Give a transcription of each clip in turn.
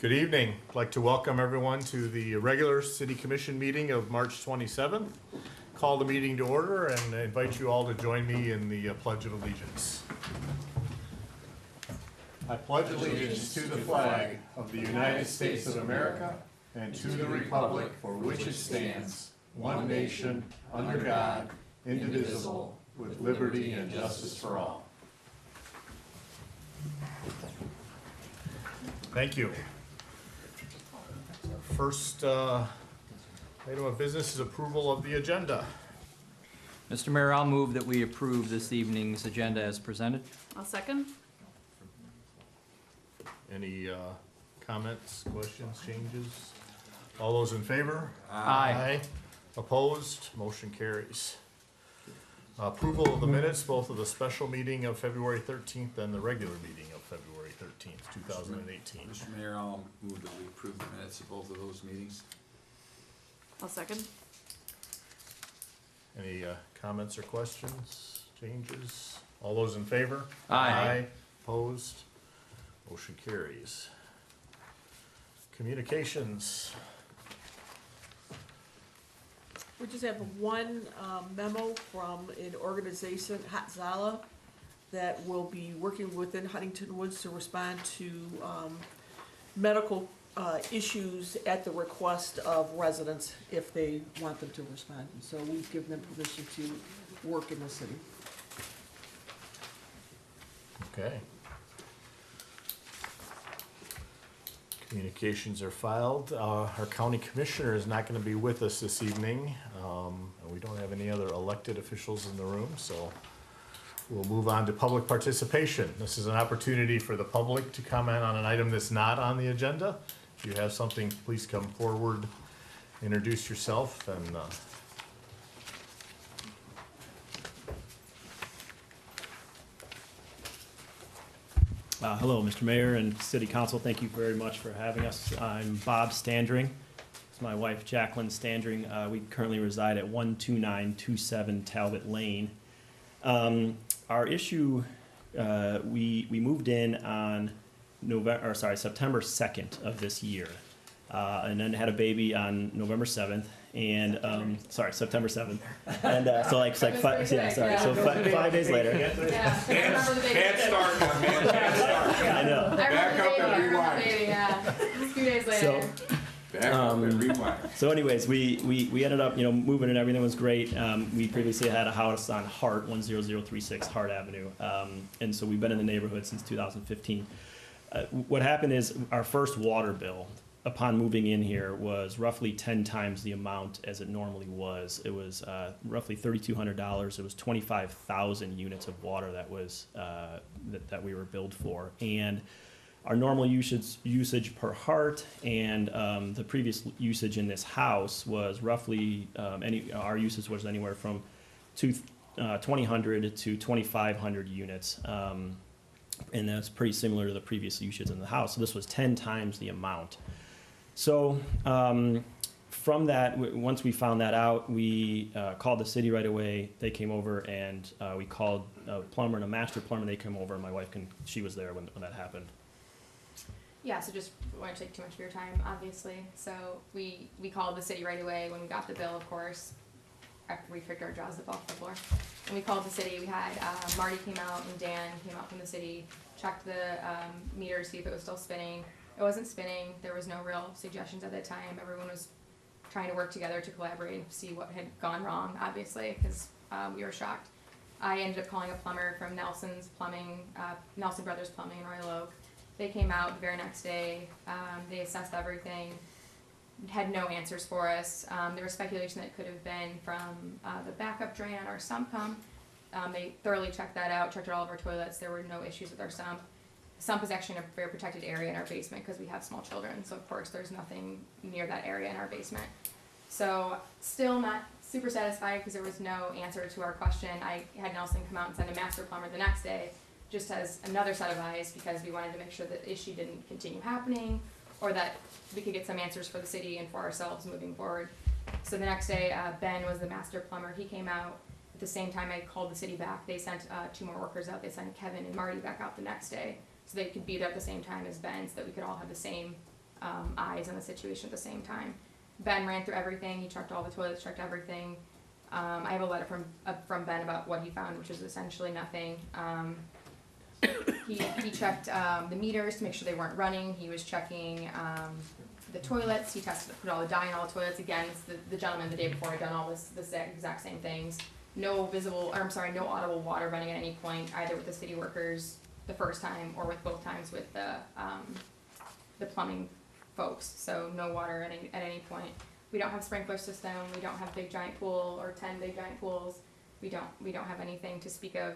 Good evening. I'd like to welcome everyone to the regular City Commission meeting of March 27th. Call the meeting to order and invite you all to join me in the Pledge of Allegiance. I pledge allegiance to the flag of the United States of America and to the republic for which it stands, one nation, under God, indivisible, with liberty and justice for all. Thank you. First item of business is approval of the agenda. Mr. Mayor, I'll move that we approve this evening's agenda as presented. I'll second. Any comments, questions, changes? All those in favor? Aye. Opposed? Motion carries. Approval of the minutes, both of the special meeting of February 13th and the regular meeting of February 13th, 2018. Mr. Mayor, I'll move that we approve the minutes of both of those meetings. I'll second. Any comments or questions, changes? All those in favor? Aye. Opposed? Motion carries. Communications. We just have one memo from an organization, Hatzala, that will be working within Huntington Woods to respond to medical issues at the request of residents if they want them to respond. And so we've given them permission to work in the city. Okay. Communications are filed. Our county commissioner is not going to be with us this evening. And we don't have any other elected officials in the room, so we'll move on to public participation. This is an opportunity for the public to comment on an item that's not on the agenda. If you have something, please come forward, introduce yourself, and Hello, Mr. Mayor and City Council. Thank you very much for having us. I'm Bob Standring. It's my wife, Jacqueline Standring. We currently reside at 12927 Talbot Lane. Our issue, we moved in on September 2nd of this year, and then had a baby on November 7th. And September 7th, and so like 5 days later. Bad start, man. Bad start. I know. Back up and rewind. A few days later. Back up and rewind. So anyways, we ended up, moving and everything was great. We previously had a house on Hart, 10036 Hart Avenue. And so we've been in the neighborhood since 2015. What happened is our first water bill upon moving in here was roughly 10 times the amount as it normally was. It was roughly $3,200. It was 25,000 units of water that was that we were billed for. And our normal usage per heart and the previous usage in this house was roughly our usage was anywhere from 2,000 to 2,500 units. And that's pretty similar to the previous usage in the house. So this was 10 times the amount. So from that, once we found that out, we called the city right away. They came over, and we called a plumber and a master plumber. They came over, and my wife she was there when that happened. Yeah, so just won't take too much of your time, obviously. So we called the city right away when we got the bill, of course, after we picked our jaws up off the floor. And we called the city. We had Marty came out and Dan came out from the city, checked the meter to see if it was still spinning. It wasn't spinning. There was no real suggestions at that time. Everyone was trying to work together to collaborate and see what had gone wrong, obviously, because we were shocked. I ended up calling a plumber from Nelson Brothers Plumbing in Royal Oak. They came out the very next day. They assessed everything, had no answers for us. There was speculation that it could have been from the backup drain on our sump pump. They thoroughly checked that out, checked all of our toilets. There were no issues with our sump. The sump is actually in a very protected area in our basement because we have small children. So of course there's nothing near that area in our basement. So still not super satisfied because there was no answer to our question. I had Nelson come out and send a master plumber the next day just as another set of eyes because we wanted to make sure that the issue didn't continue happening or that we could get some answers for the city and for ourselves moving forward. So the next day, Ben was the master plumber. He came out. At the same time I called the city back. They sent 2 more workers out. They sent Kevin and Marty back out the next day so they could be there at the same time as Ben so that we could all have the same eyes on the situation at the same time. Ben ran through everything. He checked all the toilets, checked everything. I have a letter from Ben about what he found, which is essentially nothing. He checked the meters to make sure they weren't running. He was checking the toilets. He put all the dye in all the toilets. Again, it's the gentleman the day before had done all the exact same things. No audible water running at any point, either with the city workers the first time or with both times with the plumbing folks. So no water at any point. We don't have sprinkler system. We don't have big giant pool or 10 big giant pools. We don't have anything to speak of.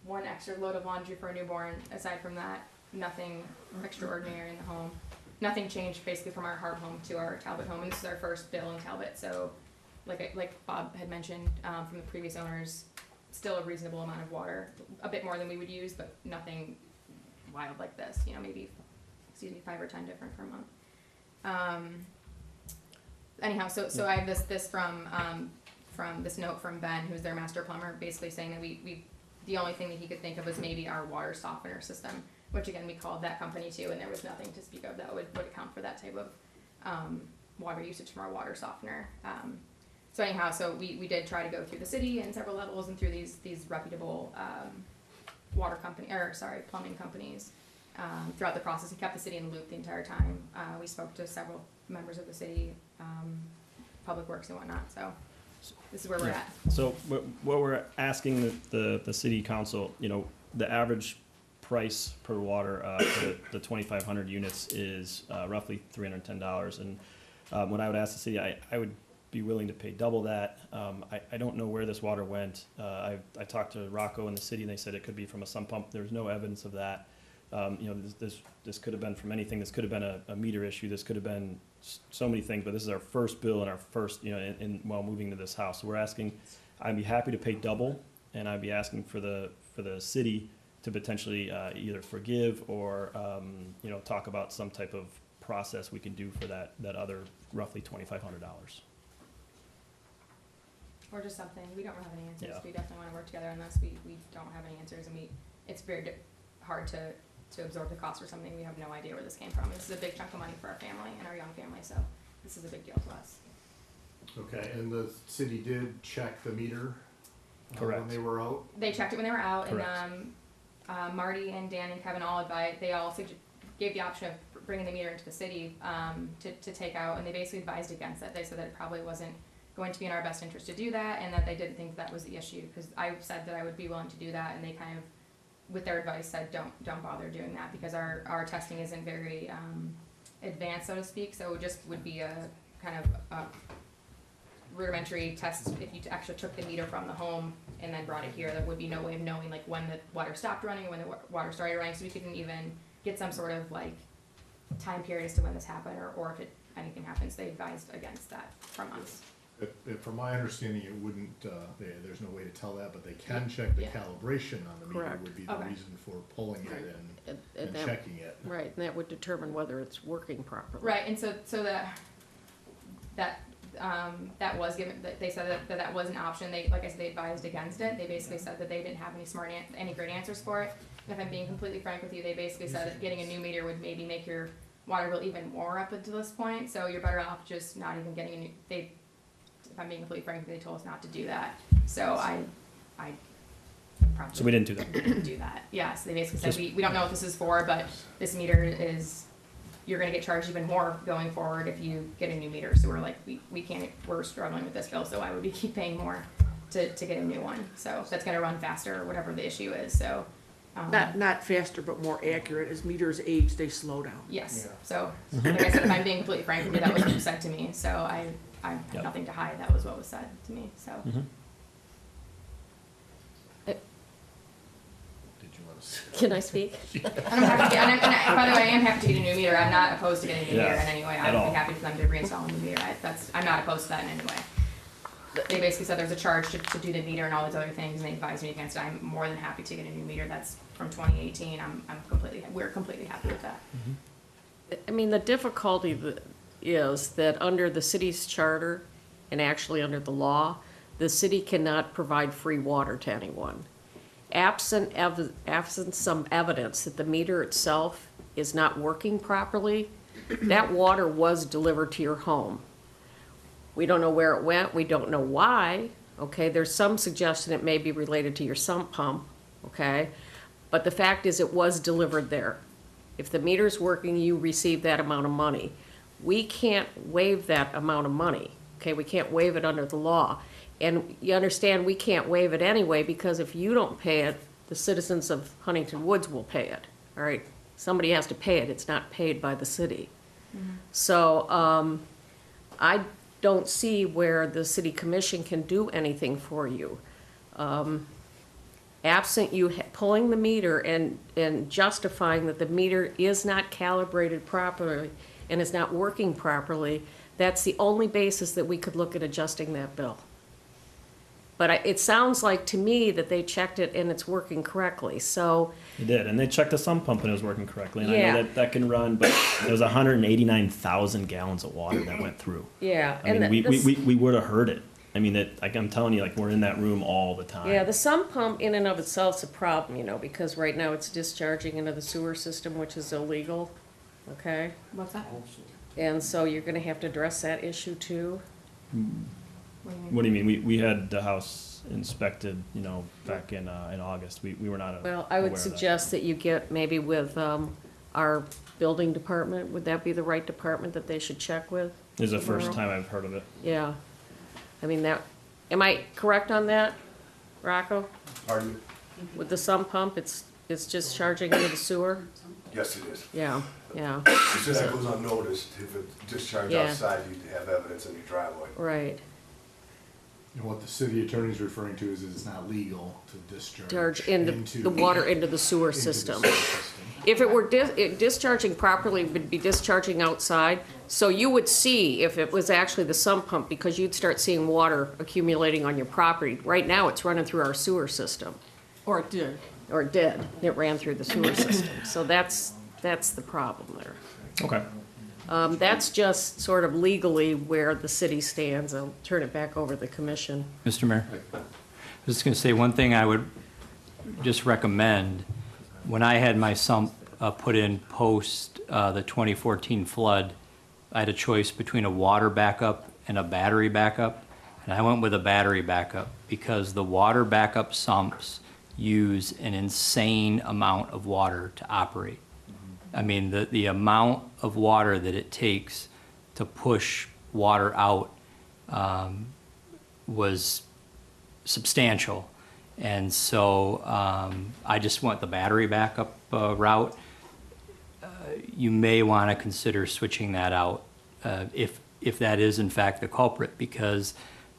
One extra load of laundry for a newborn. Aside from that, nothing extraordinary in the home. Nothing changed basically from our Hart home to our Talbot home, and this is our first bill in Talbot. So, like Bob had mentioned from the previous owners, still a reasonable amount of water, a bit more than we would use, but nothing wild like this. Maybe 5 or 10 different per month. Anyhow, so I have this from this note from Ben, who's their master plumber, basically saying that we the only thing that he could think of was maybe our water softener system, which again we called that company too, and there was nothing to speak of that would account for that type of water usage from our water softener. So anyhow, we did try to go through the city in several levels and through these reputable plumbing companies. Throughout the process, we kept the city in the loop the entire time. We spoke to several members of the city, public works and whatnot. So this is where we're at. So what we're asking the city council, the average price per water for the 2,500 units is roughly $310. And when I would ask the city, I would be willing to pay double that. I don't know where this water went. I talked to Rocco in the city, and they said it could be from a sump pump. There's no evidence of that. This could have been from anything. This could have been a meter issue. This could have been so many things, but this is our first bill and our first, while moving to this house. So we're asking, I'd be happy to pay double, and I'd be asking for the city to potentially either forgive or, talk about some type of process we can do for that other roughly $2,500. Or just something. We don't have any answers. Yeah. We definitely want to work together on this. We don't have any answers, and it's very hard to absorb the cost for something we have no idea where this came from. This is a big chunk of money for our family and our young family, so this is a big deal to us. Okay, and the city did check the meter Correct. when they were out? They checked it when they were out, Correct. and Marty and Dan and Kevin all gave the option of bringing the meter into the city to take out, and they basically advised against it. They said that it probably wasn't going to be in our best interest to do that, and that they didn't think that was the issue, because I said that I would be willing to do that, and they kind of, with their advice, said don't bother doing that, because our testing isn't very advanced, so to speak. So it just would be a kind of a rudimentary test if you actually took the meter from the home and then brought it here. There would be no way of knowing like when the water stopped running or when the water started running, so we couldn't even get some sort of like time period as to when this happened or if anything happens. They advised against that from us. From my understanding, it wouldn't, there's no way to tell that, but they can check the Yeah. calibration on the meter Correct. would be the Okay. reason for pulling it and that- checking it. Right, and that would determine whether it's working properly. Right, and so that was given. They said that was an option. They, like I said, they advised against it. They basically said that they didn't have any great answers for it. And if I'm being completely frank with you, they basically said that getting a new meter would maybe make your water bill even more up until this point. So you're better off just not even getting a new. If I'm being completely frank, they told us not to do that. So I probably So we didn't do that. didn't do that. Yeah, so they basically said, Just- we don't know what this is for, but this meter is, you're gonna get charged even more going forward if you get a new meter. So we're like, we can't, we're struggling with this bill, so why would we keep paying more to get a new one? So that's gonna run faster or whatever the issue is, so. Not faster, but more accurate. As meters age, they slow down. Yes, Yeah. so, like I said, if I'm being completely frank with you, that was what was said to me, so I have Yep. nothing to hide, that was what was said to me, so. Mhm. Did you want to? Can I speak? And I'm happy to, and by the way, I am happy to get a new meter. I'm not opposed to getting a new Yeah, meter in any way. at I'd all. be happy for them to reinstall a new meter. I'm not opposed to that in any way. They basically said there's a charge to do the meter and all these other things, and they advised me against it. I'm more than happy to get a new meter. That's from 2018. We're completely happy with that. I mean, the difficulty is that under the city's charter, and actually under the law, the city cannot provide free water to anyone. Absent some evidence that the meter itself is not working properly, That water was delivered to your home. We don't know where it went, we don't know why, okay? There's some suggestion it may be related to your sump pump, okay? But the fact is it was delivered there. If the meter's working, you receive that amount of money. We can't waive that amount of money, okay? We can't waive it under the law. And you understand, we can't waive it anyway, because if you don't pay it, the citizens of Huntington Woods will pay it, all right? Somebody has to pay it, it's not paid by the city. So, I don't see where the city commission can do anything for you. Absent you pulling the meter and justifying that the meter is not calibrated properly and is not working properly, that's the only basis that we could look at adjusting that bill. But it sounds like to me that they checked it and it's working correctly, so. They did, and they checked the sump pump and it was working correctly. And I Yeah. know that can run, but it was 189,000 gallons of water that went through. Yeah. I mean, we would have heard it. I mean, like I'm telling you, like we're in that room all the time. Yeah, the sump pump in and of itself is a problem, you know, because right now it's discharging into the sewer system, which is illegal, okay? What's that? And so you're gonna have to address that issue too. What do you mean? What do you mean? We had the house inspected, you know, back in August. We were not. Well, I would suggest that you get maybe with, our building department, would that be the right department that they should check with? This is the first tomorrow? time I've heard of it. Yeah. I mean, am I correct on that, Rocco? Pardon me? With the sump pump, it's just charging into the sewer? Yes, it is. Yeah, yeah, It's just that goes unnoticed. If it discharged Yeah. outside, you have evidence in your driveway. right. And what the city attorney is referring to is it's not legal to discharge. Charge into the water into the sewer into the system. sewer system. If it were discharging properly, it would be discharging outside, so you would see if it was actually the sump pump, because you'd start seeing water accumulating on your property. Right now, it's running through our sewer system, Or it did. or it did, it ran through the sewer system, so that's the problem there. Okay. That's just sort of legally where the city stands. I'll turn it back over to the commission. Mr. Mayor, I was just going to say one thing I would just recommend. When I had my sump put in post the 2014 flood, I had a choice between a water backup and a battery backup, and I went with a battery backup because the water backup sumps use an insane amount of water to operate. I mean, the amount of water that it takes to push water out was substantial. And so I just went the battery backup route. You may want to consider switching that out if that is in fact the culprit, because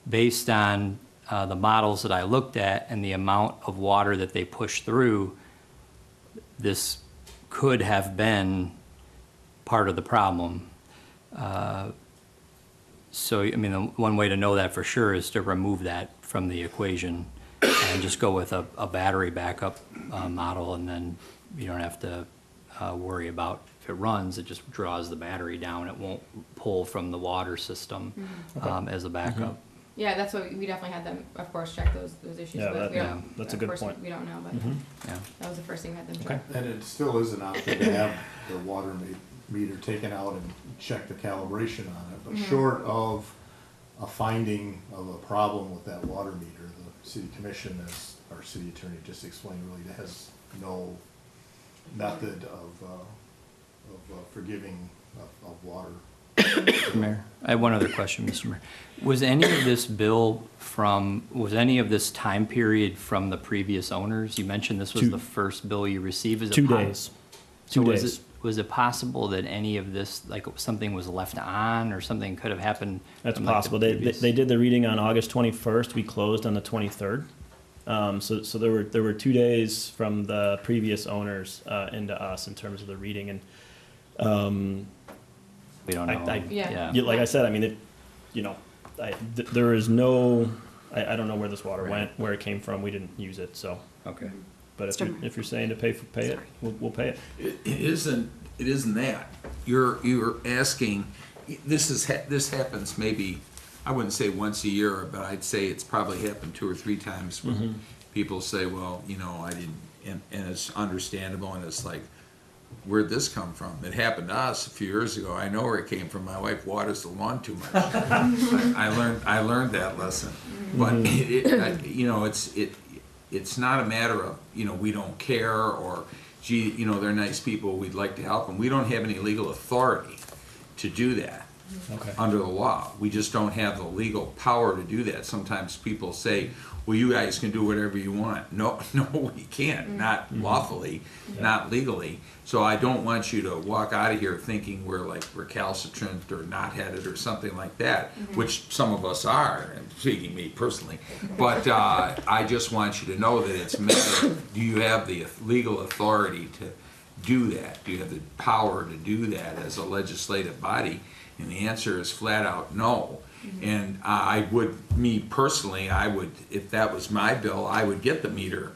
based on the models that I looked at and the amount of water that they push through, this could have been part of the problem. So, I mean, the one way to know that for sure is to remove that from the equation and just go with a battery backup model, and then you don't have to worry about if it runs, it just draws the battery down. It won't pull from the water system as a backup. Yeah, that's what, we definitely had them, of course, check those issues. Yeah, but we that- don't- that's a of good course, point. We don't know, but Yeah. that was the first thing we had them Okay. check. And it still is an option to have the water meter taken out and check the calibration on it. But short of a finding of a problem with that water meter, the city commission, as our city attorney just explained, really has no method of forgiving of water. Mayor, I have one other question, Mr. Mayor. Was any of this bill was any of this time period from the previous owners? You mentioned this was Two- the first bill you received. Is it 2 po- days. So 2 was days. was it possible that any of this, like something was left on or something could have happened? That's from, like, the possible. They previous- did the reading on August 21st. We closed on the 23rd. So there were 2 days from the previous owners into us in terms of the reading, and We don't know. Yeah. like I said, I mean, there is no. I don't know where this water went, where it came from. We didn't use it, so. Okay. But if you're saying to pay it, we'll pay it. It isn't that. You're asking, this happens maybe, I wouldn't say once a year, but I'd say it's probably happened 2 or 3 times when people say, well, you know, I didn't, and it's understandable, and it's like, where'd this come from? It happened to us a few years ago. I know where it came from. My wife waters the lawn too much. I learned that lesson. But it's not a matter of, we don't care, or gee, they're nice people, we'd like to help them. We don't have any legal authority to do that. Okay. Under the law. We just don't have the legal power to do that. Sometimes people say, well, you guys can do whatever you want. No, we can't, not lawfully, not legally. So I don't want you to walk out of here thinking we're like recalcitrant or not headed or something like that, which some of us are, and speaking me personally. But I just want you to know that it's a matter of, do you have the legal authority to do that? Do you have the power to do that as a legislative body? And the answer is flat out no. And me personally, if that was my bill, I would get the meter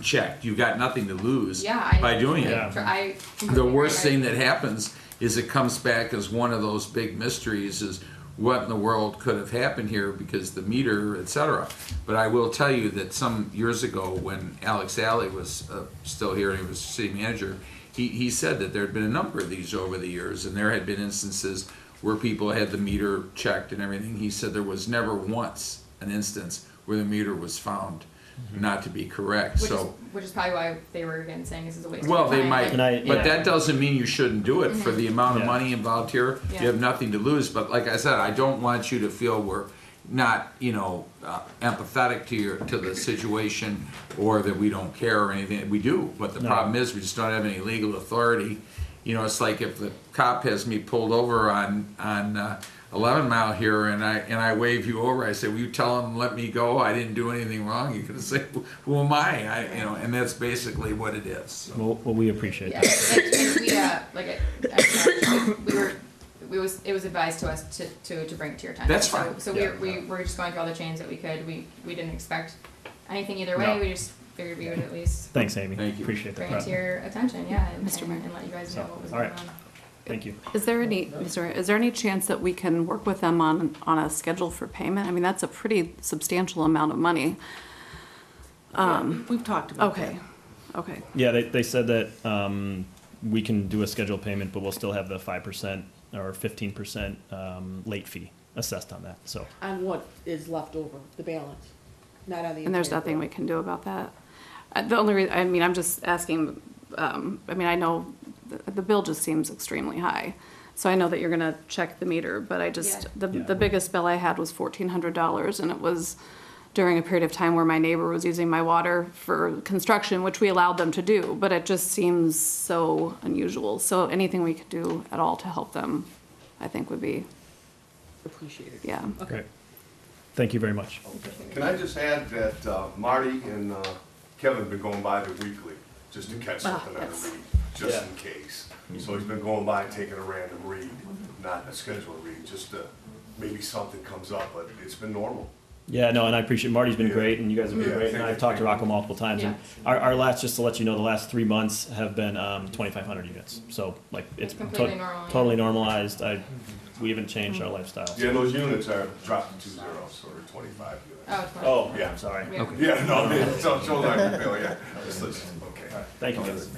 checked. You've got nothing to lose by doing it. The worst thing that happens is it comes back as one of those big mysteries, is what in the world could have happened here because the meter, etc. But I will tell you that some years ago when Alex Alley was still here and he was city manager, he said that there had been a number of these over the years, and there had been instances where people had the meter checked and everything. He said there was never once an instance where the meter was found not to be correct. Which is probably why they were again saying this is a waste Well, of time. they might, but that doesn't mean you shouldn't do it for the amount of Yeah. money involved here. Yeah. You have nothing to lose. But like I said, I don't want you to feel we're not, empathetic to the situation, or that we don't care or anything. We do, but the No. problem is we just don't have any legal authority. It's like if the cop has me pulled over on 11 Mile here, and I wave you over. I say, "Will you tell him let me go? I didn't do anything wrong." You're gonna say, "Who am I?" And that's basically what it is. So. Well, we appreciate Yeah, that. it was advised to us to bring it to your attention. That's fine. So we were just going through all the chains that we could. We didn't expect anything either way. No. We just figured we would at least Thanks, Amy. Thank you. Appreciate bring that. it to your attention, yeah, and Mr. Mayor. let you guys know what was All going right. on. Thank you. Is there any chance that we can work with them on a schedule for payment? I mean, that's a pretty substantial amount of money. We've talked about that. Okay. Yeah, they said that we can do a scheduled payment, but we'll still have the 5% or 15% late fee assessed on that. So On what is left over, the balance, not on the. And there's entire nothing bill. we can do about that? The only reason, I'm just asking, I know the bill just seems extremely high. So I know that you're gonna check the meter, but I just, Yeah. the biggest bill I had was $1,400, and it was during a period of time where my neighbor was using my water for construction, which we allowed them to do, but it just seems so unusual. So anything we could do at all to help them, I think would be, Appreciate it. yeah. great. Thank you very much. Can I just add that Marty and Kevin have been going by there weekly, just to catch something on the yes. read, just in case. So he's been going by and taking a random read, not a scheduled read, just to, maybe something comes up, but it's been normal. Yeah, no, and I appreciate, Marty's been Yeah. great, and you guys have been Yeah, great, and thank I've you. talked to Rocco multiple times, and Yeah. our last, just to let you know, the last 3 months have been 2,500 units, so like, it's Completely normal, yeah. totally normalized, we haven't changed our lifestyle. Yeah, and those units are dropped to 2 zeros, or 25 units. Oh, it's fine. Oh, Yeah. I'm sorry. Yeah. Yeah, no, it's on show like bill, yeah. Just listen, okay. Thank you, guys.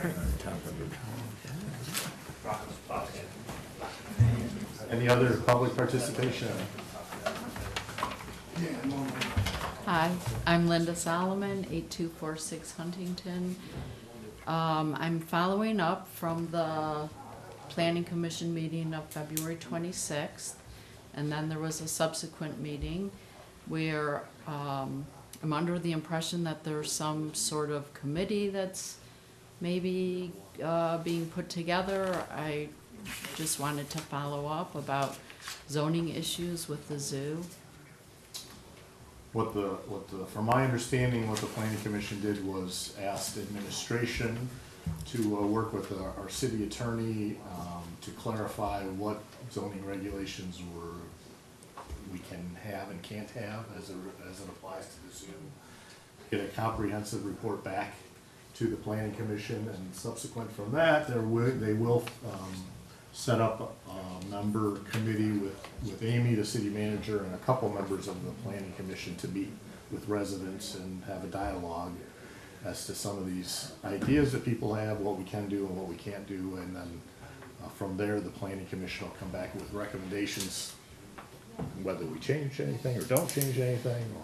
Any other public participation? Hi, I'm Linda Solomon, 8246 Huntington. I'm following up from the Planning Commission meeting of February 26th, and then there was a subsequent meeting where I'm under the impression that there's some sort of committee that's maybe being put together. I just wanted to follow up about zoning issues with the zoo. From my understanding, what the planning commission did was asked administration to work with our city attorney to clarify what zoning regulations we can have and can't have as it applies to the zoo. Get a comprehensive report back to the planning commission, and subsequent from that, they will set up a member committee with Amy, the city manager, and a couple members of the planning commission to meet with residents and have a dialogue. as to some of these ideas that people have, what we can do and what we can't do, and then from there, the planning commission will come back with recommendations, whether we change anything or don't change anything, or,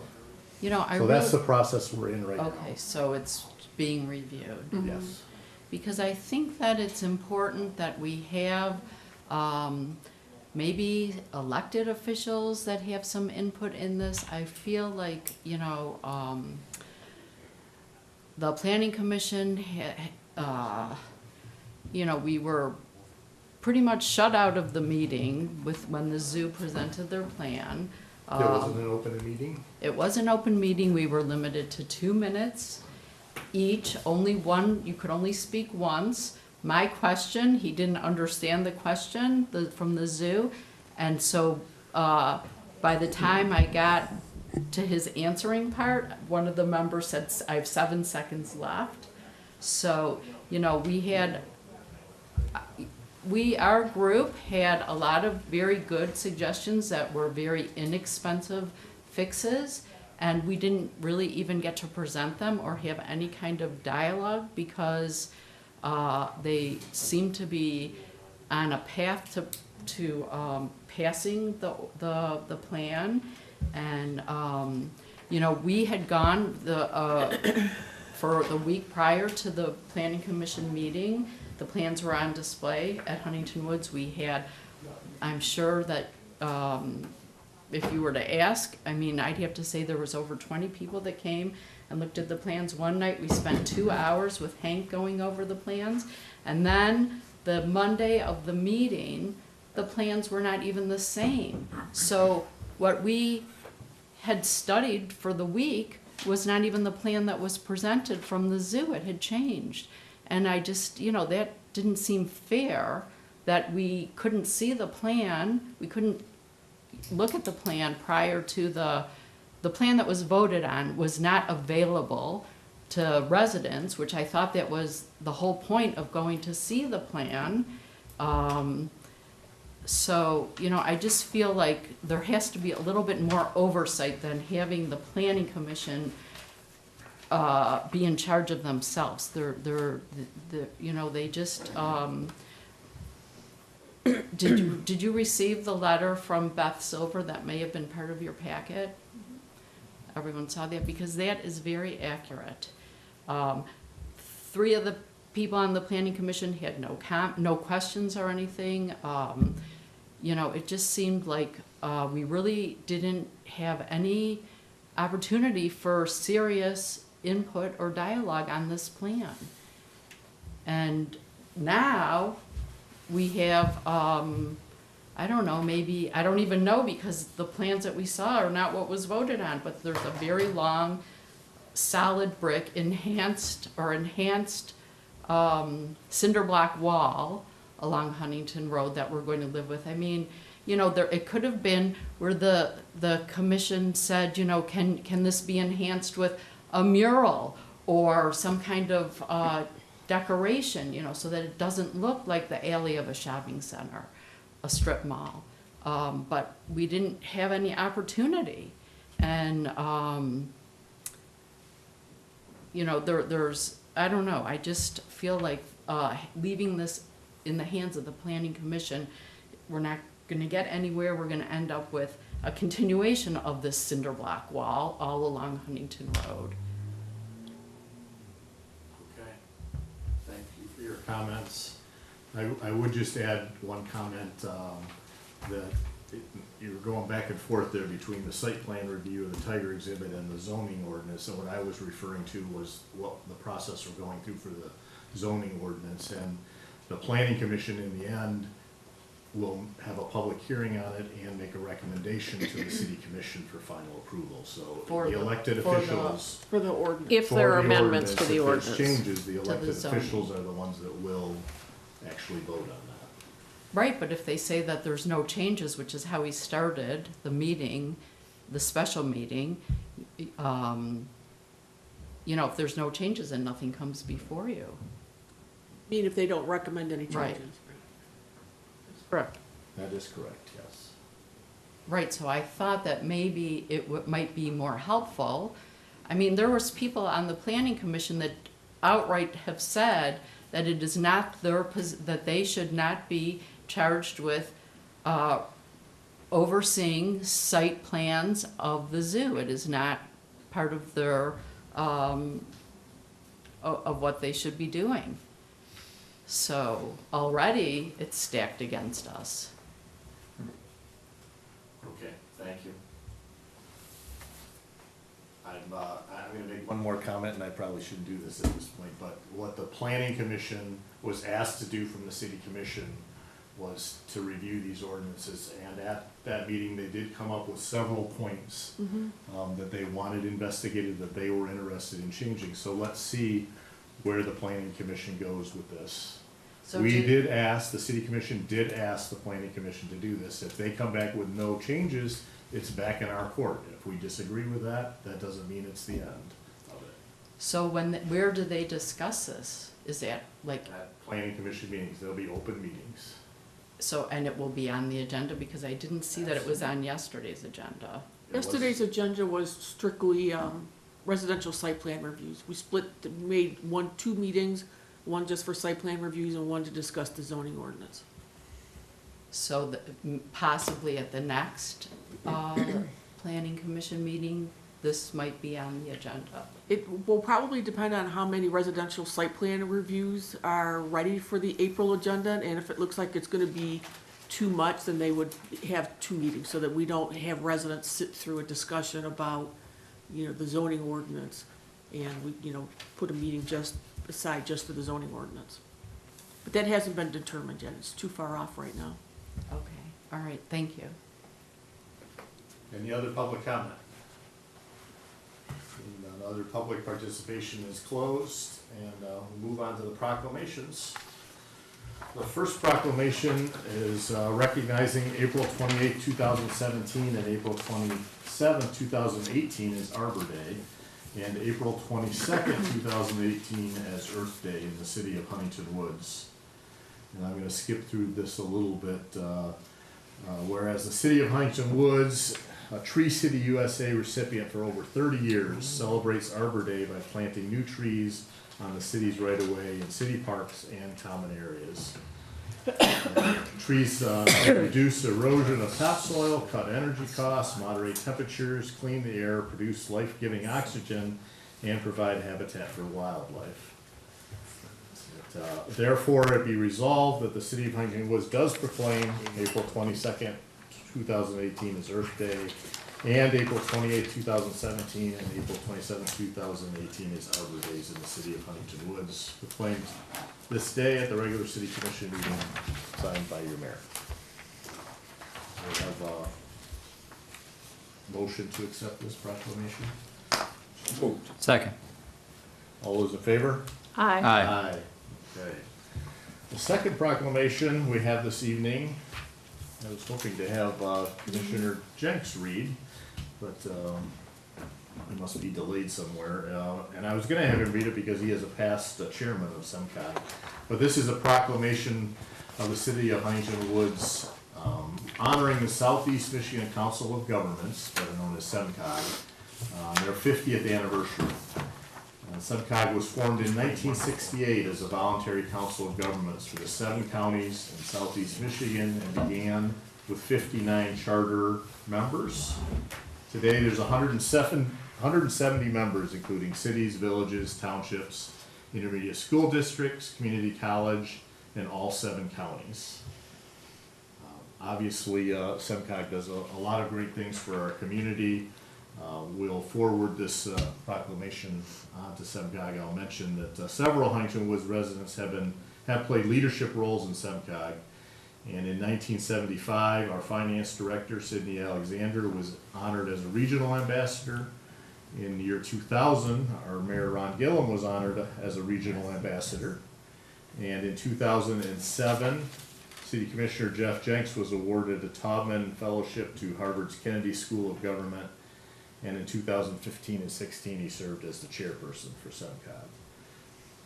You know, I so that's the really, process we're in right now. okay, so it's being reviewed. Yes. Because I think that it's important that we have, maybe elected officials that have some input in this. I feel like, the planning commission, we were pretty much shut out of the meeting when the zoo presented their plan. There wasn't an open meeting? It was an open meeting, we were limited to 2 minutes each, only one, you could only speak once. My question, he didn't understand the question from the zoo, and so by the time I got to his answering part, one of the members said, I have 7 seconds left. So, our group had a lot of very good suggestions that were very inexpensive fixes, and we didn't really even get to present them or have any kind of dialogue because they seem to be on a path to passing the plan. And we had gone for the week prior to the planning commission meeting. The plans were on display at Huntington Woods. We had, I'm sure that if you were to ask, I'd have to say there was over 20 people that came and looked at the plans. One night we spent 2 hours with Hank going over the plans. And then the Monday of the meeting, the plans were not even the same. So what we had studied for the week was not even the plan that was presented from the zoo. It had changed. And I just, that didn't seem fair that we couldn't see the plan. We couldn't look at the plan prior to the plan that was voted on was not available to residents, which I thought that was the whole point of going to see the plan. So, I just feel like there has to be a little bit more oversight than having the planning commission be in charge of themselves. They just, did you receive the letter from Beth Silver that may have been part of your packet? Everyone saw that, because that is very accurate. 3 of the people on the planning commission had no questions or anything. It just seemed like we really didn't have any opportunity for serious input or dialogue on this plan. And now we have, I don't know, maybe, I don't even know, because the plans that we saw are not what was voted on, but there's a very long, solid brick enhanced cinder block wall along Huntington Road that we're going to live with. It could have been where the commission said, can this be enhanced with a mural or some kind of decoration, so that it doesn't look like the alley of a shopping center, a strip mall. But we didn't have any opportunity. And, there's, I don't know, I just feel like leaving this in the hands of the planning commission, we're not going to get anywhere. We're going to end up with a continuation of this cinder block wall all along Huntington Road. Okay, thank you for your comments. I would just add one comment, that you were going back and forth there between the site plan review of the Tiger exhibit and the zoning ordinance, and what I was referring to was what the process we're going through for the zoning ordinance. And the planning commission in the end will have a public hearing on it and make a recommendation to the city commission for final approval. So the elected officials, For the ordinance. If for there are the amendments to the if there's ordinance. changes, the the elected zoning. officials are the ones that will actually vote on that. Right, but if they say that there's no changes, which is how we started the meeting, the special meeting, if there's no changes, then nothing comes before you. If they don't recommend any Right. changes. Correct. That is correct, yes. Right, so I thought that maybe it might be more helpful I mean, there was people on the planning commission that outright have said that it is not that they should not be charged with overseeing site plans of the zoo. It is not part of their, of what they should be doing. So already it's stacked against us. Okay, thank you. I'm gonna make one more comment, and I probably shouldn't do this at this point, but what the planning commission was asked to do from the city commission was to review these ordinances, and at that meeting, they did come up with several points that they wanted investigated, that they were interested in changing. So let's see where the planning commission goes with this. So We did ask, the city commission did ask the planning commission to do this. If they come back with no changes, it's back in our court. If we disagree with that, that doesn't mean it's the end of it. So where do they discuss this? Is that like, At planning commission meetings, there'll be open meetings. so, and it will be on the agenda, because I didn't see that it was on yesterday's agenda. It was- Yesterday's agenda was strictly residential site plan reviews. We made two meetings, one just for site plan reviews and one to discuss the zoning ordinance. So possibly at the next planning commission meeting, this might be on the agenda. It will probably depend on how many residential site plan reviews are ready for the April agenda, and if it looks like it's gonna be too much, then they would have two meetings, so that we don't have residents sit through a discussion about, the zoning ordinance, and we, put a meeting just aside just for the zoning ordinance. But that hasn't been determined yet, it's too far off right now. Okay, all right, thank you. Any other public comment? Seeing none, other public participation is closed, and we'll move on to the proclamations. The first proclamation is recognizing April 28, 2017, and April 27, 2018 as Arbor Day, and April 22nd, 2018 as Earth Day in the city of Huntington Woods. And I'm going to skip through this a little bit. Whereas the city of Huntington Woods, a Tree City USA recipient for over 30 years, celebrates Arbor Day by planting new trees on the city's right-of-way in city parks and common areas. Trees reduce erosion of topsoil, cut energy costs, moderate temperatures, clean the air, produce life-giving oxygen, and provide habitat for wildlife. Therefore, it be resolved that the city of Huntington Woods does proclaim April 22nd, 2018 as Earth Day, and April 28th, 2017, and April 27th, 2018 as Arbor Days in the city of Huntington Woods. Proclaimed this day at the regular city commission meeting, signed by your mayor. We have a motion to accept this proclamation. Second. All those in favor? Aye. Aye. Okay. The second proclamation we have this evening, I was hoping to have Commissioner Jenks read, but he must be delayed somewhere. And I was gonna have him read it because he is a past chairman of SEMCOG. But this is a proclamation of the city of Huntington Woods honoring the Southeast Michigan Council of Governments, better known as SEMCOG, their 50th anniversary. SEMCOG was formed in 1968 as a voluntary council of governments for the 7 counties in southeast Michigan and began with 59 charter members. Today, there's 170 members, including cities, villages, townships, intermediate school districts, community college, and all 7 counties. Obviously, SEMCOG does a lot of great things for our community. We'll forward this proclamation to SEMCOG. I'll mention that several Huntington Woods residents have played leadership roles in SEMCOG. And in 1975, our finance director, Sidney Alexander, was honored as a regional ambassador. In the year 2000, our mayor, Ron Gillum, was honored as a regional ambassador. And in 2007, City Commissioner Jeff Jenks was awarded a Taubman Fellowship to Harvard's Kennedy School of Government. And in 2015 and 16, he served as the chairperson for SEMCOG.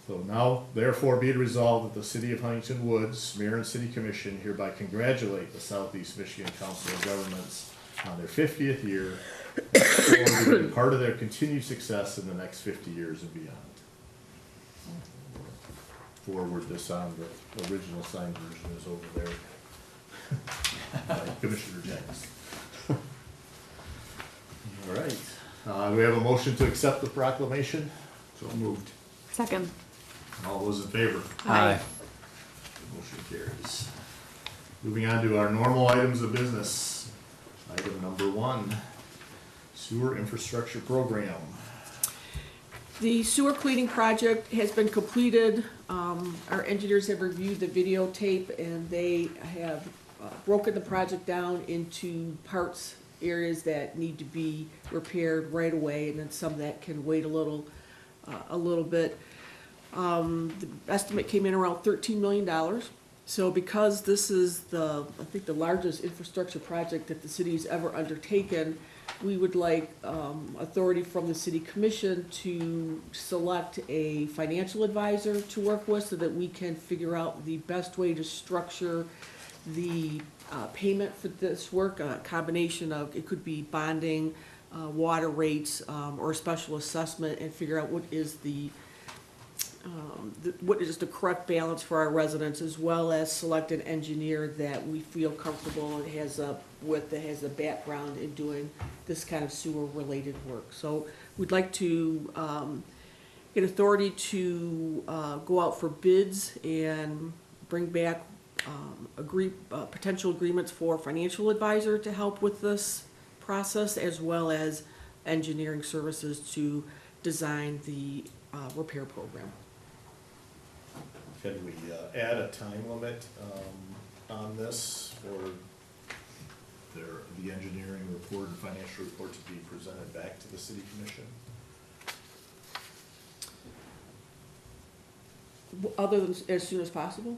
So now, therefore, be it resolved that the City of Huntington Woods, Mayor and City Commission hereby congratulate the Southeast Michigan Council of Governments on their 50th year forward to be part of their continued success in the next 50 years and beyond. Forward this on, the original signed version is over there by Commissioner Jacks. All right, we have a motion to accept the proclamation. So moved. Second. All those in favor? Aye. Motion carries. Moving on to our normal items of business. Item number 1, sewer infrastructure program. The sewer cleaning project has been completed. Our engineers have reviewed the videotape and they have broken the project down into parts, areas that need to be repaired right away, and then some that can wait a little bit. The estimate came in around $13 million. So because this is I think the largest infrastructure project that the city's ever undertaken, we would like authority from the city commission to select a financial advisor to work with so that we can figure out the best way to structure the payment for this work, a combination of, it could be bonding, water rates, or a special assessment, and figure out what is the correct balance for our residents, as well as select an engineer that we feel comfortable and has a background in doing this kind of sewer-related work. So we'd like to get authority to go out for bids and bring back potential agreements for financial advisor to help with this process, as well as engineering services to design the repair program. Can we add a time limit on this for the engineering report and financial report to be presented back to the city commission? Other than as soon as possible?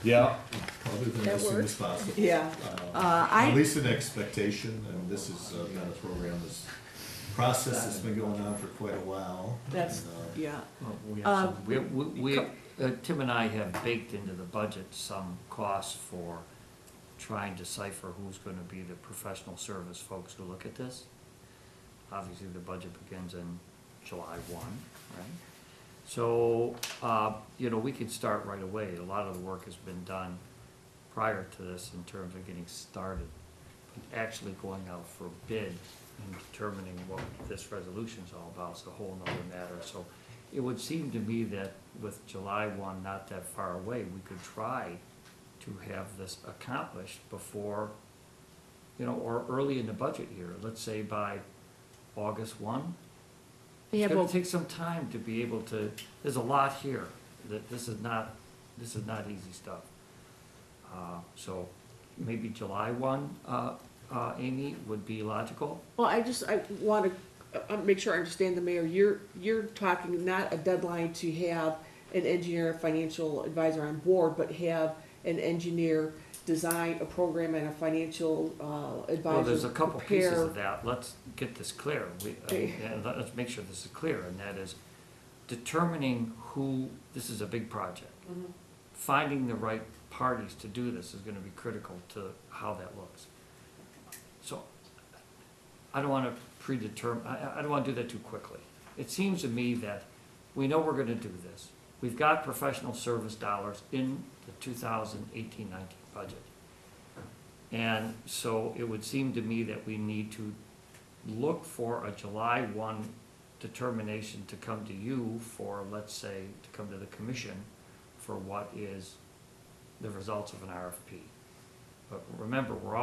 Yeah. Other than That as soon works. as possible. Yeah. At least an expectation, and this is not a program, this process that's been going on for quite a while. That's, And, yeah. Well, we have some, Tim and I have baked into the budget some costs for trying to decipher who's gonna be the professional service folks who look at this. Obviously, the budget begins in July 1, right? So, we can start right away. A lot of the work has been done prior to this in terms of getting started. But actually going out for bid and determining what this resolution's all about is a whole nother matter. So it would seem to me that with July 1 not that far away, we could try to have this accomplished before, or early in the budget year, let's say by August 1. Yeah, It's gonna well, take some time to be able to, there's a lot here, that this is not easy stuff. So maybe July 1, Amy, would be logical. well, I want to make sure I understand the mayor. You're talking not a deadline to have an engineer, a financial advisor on board, but have an engineer design a program and a financial advisor. Well, there's a couple pieces prepare- of that. Let's get this clear. Let's make sure this is clear, and that is determining who, this is a big project. Mhm. Finding the right parties to do this is gonna be critical to how that looks. So, I don't wanna predetermine, I don't wanna do that too quickly. It seems to me that we know we're gonna do this. We've got professional service dollars in the 2018-19 budget. And so it would seem to me that we need to look for a July 1 determination to come to you for, let's say, to come to the commission for what is the results of an RFP. But remember, we're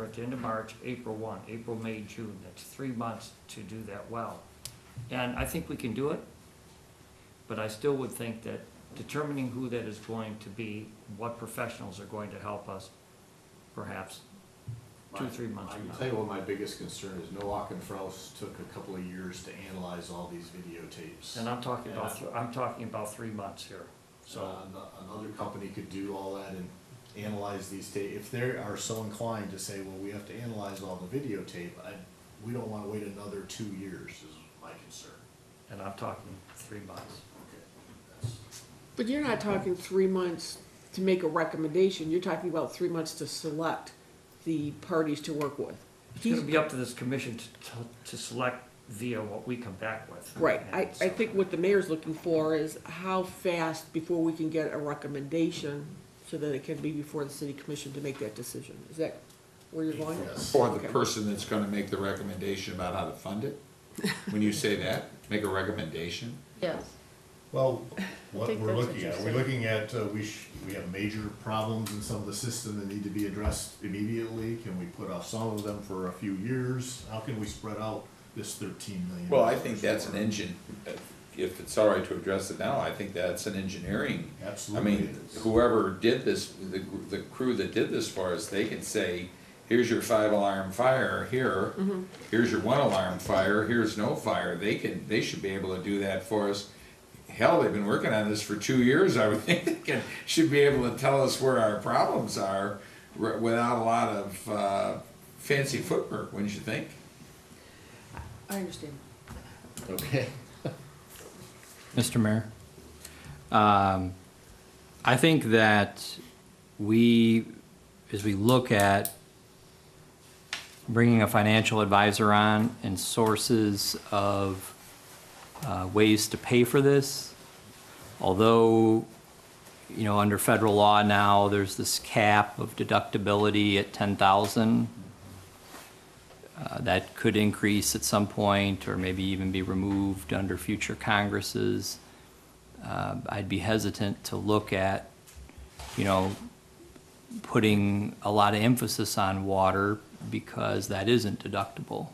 at the end of March, April 1, April, May, June. That's 3 months to do that well. And I think we can do it, but I still would think that determining who that is going to be, what professionals are going to help us, perhaps 2-3 months I from can now. tell you what my biggest concern is. Noack and Fraus took a couple of years to analyze all these videotapes. And I'm talking about 3 months here, so. Another company could do all that and analyze these tapes. If they are so inclined to say, well, we have to analyze all the videotape, we don't wanna wait another 2 years is my concern. And I'm talking 3 months. Okay. But you're not talking 3 months to make a recommendation, you're talking about 3 months to select the parties to work with. It's gonna be up to this commission to select via what we come back with. Right, And I so- think what the mayor's looking for is how fast before we can get a recommendation so that it can be before the city commission to make that decision. Is that where you're going? Yes. Or the Okay. person that's gonna make the recommendation about how to fund it? When you say that, make a recommendation? Yes. Well, what think we're that's looking what at, you're we're looking at, we have major problems in some of the system that need to be addressed immediately. Can we put off some of them for a few years? How can we spread out this 13 million? Well, I think that's an engine, if it's all right to address it now, I think that's an engineering. I Absolutely mean, it is. whoever did this, the crew that did this for us, they can say, here's your 5-alarm fire here, here's your 1-alarm fire, here's no fire. They should be able to do that for us. Hell, they've been working on this for 2 years. I would think they should be able to tell us where our problems are without a lot of fancy footwork, wouldn't you think? I understand. Okay. Mr. Mayor, I think that we, as we look at bringing a financial advisor on and sources of ways to pay for this, although, you know, under federal law now, there's this cap of deductibility at 10,000. That could increase at some point, or maybe even be removed under future Congresses. I'd be hesitant to look at, you know, putting a lot of emphasis on water because that isn't deductible.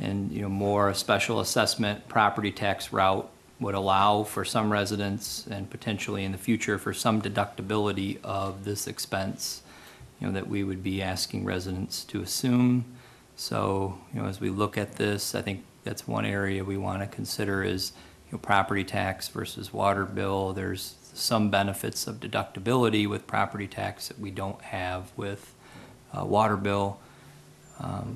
And, you know, more a special assessment property tax route would allow for some residents and potentially in the future for some deductibility of this expense, you know, that we would be asking residents to assume. So, you know, as we look at this, I think that's one area we want to consider is, you know, property tax versus water bill. There's some benefits of deductibility with property tax that we don't have with water bill.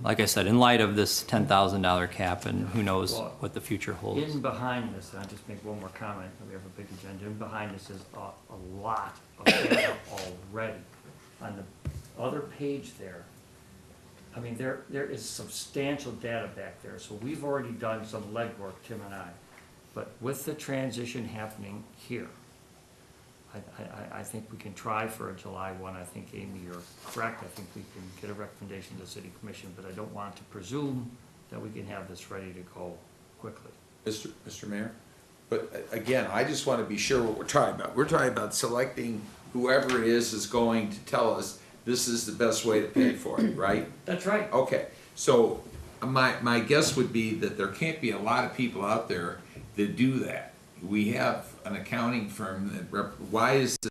Like I said, in light of this $10,000 cap, and who knows what the future holds. In behind this, and I'll just make one more comment, we have a big agenda, in behind this is a lot of data already. On the other page there, I mean, there is substantial data back there, so we've already done some legwork, Tim and I. But with the transition happening here, I think we can try for a July 1. I think, Amy, you're correct. I think we can get a recommendation to the city commission, but I don't want to presume that we can have this ready to go quickly. Mr. Mayor? But again, I just want to be sure what we're talking about. We're talking about selecting whoever it is going to tell us this is the best way to pay for it, right? That's right. Okay, so my guess would be that there can't be a lot of people out there that do that. We have an accounting firm that why is the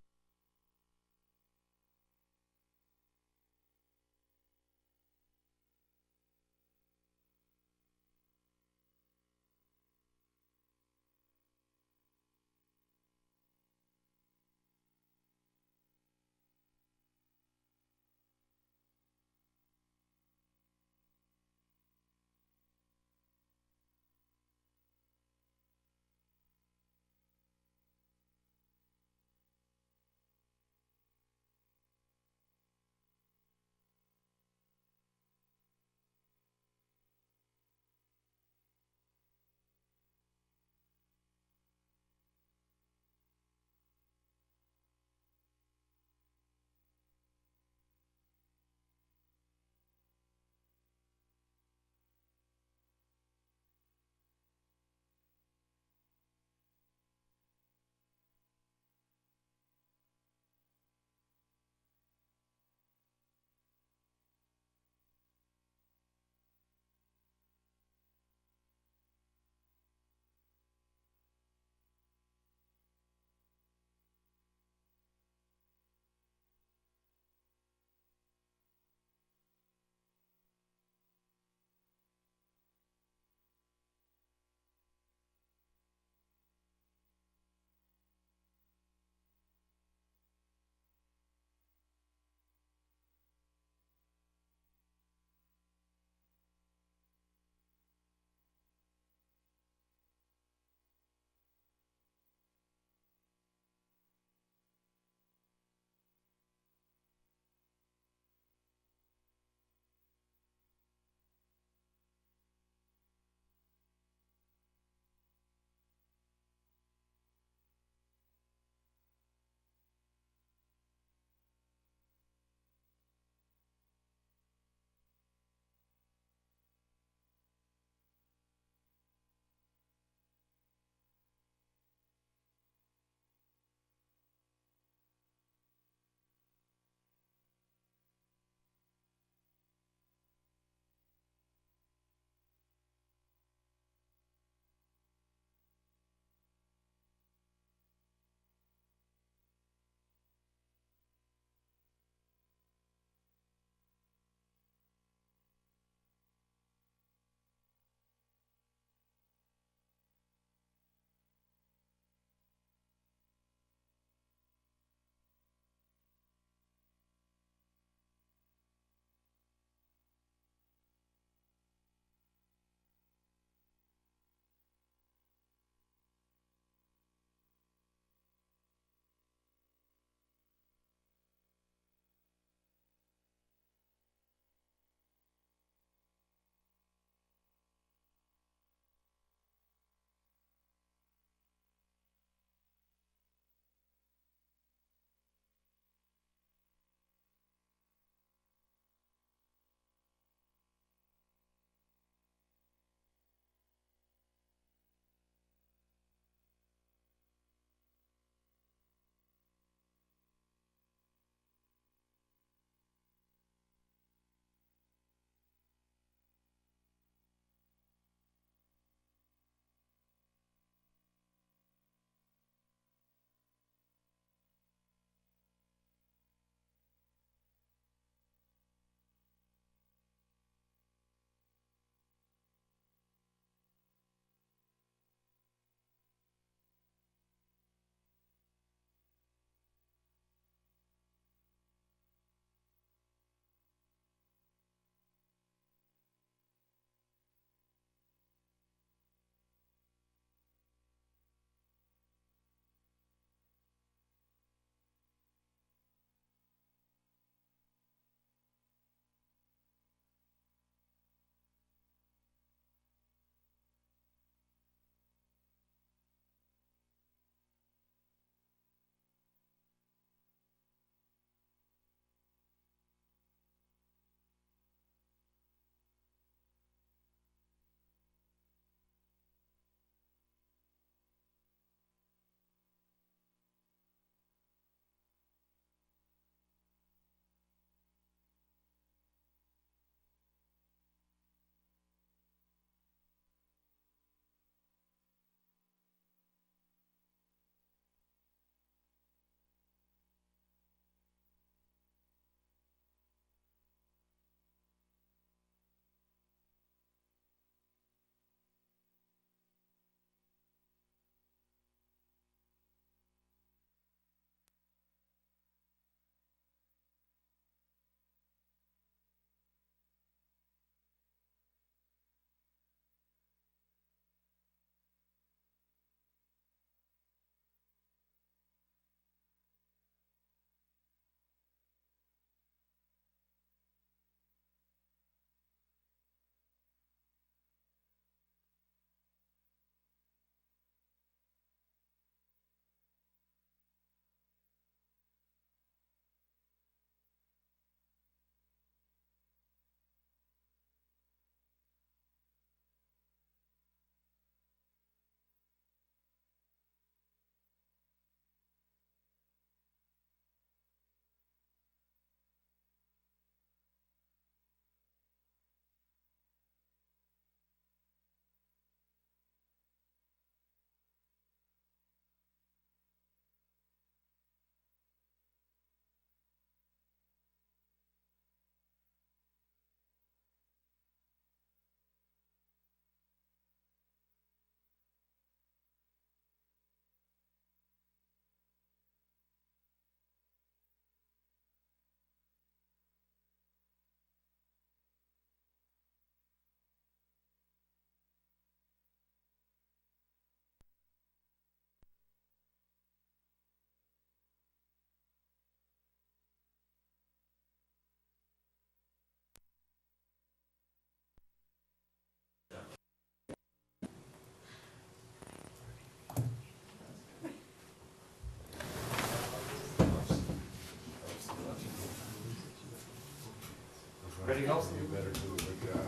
Ready to go? You better do a good job.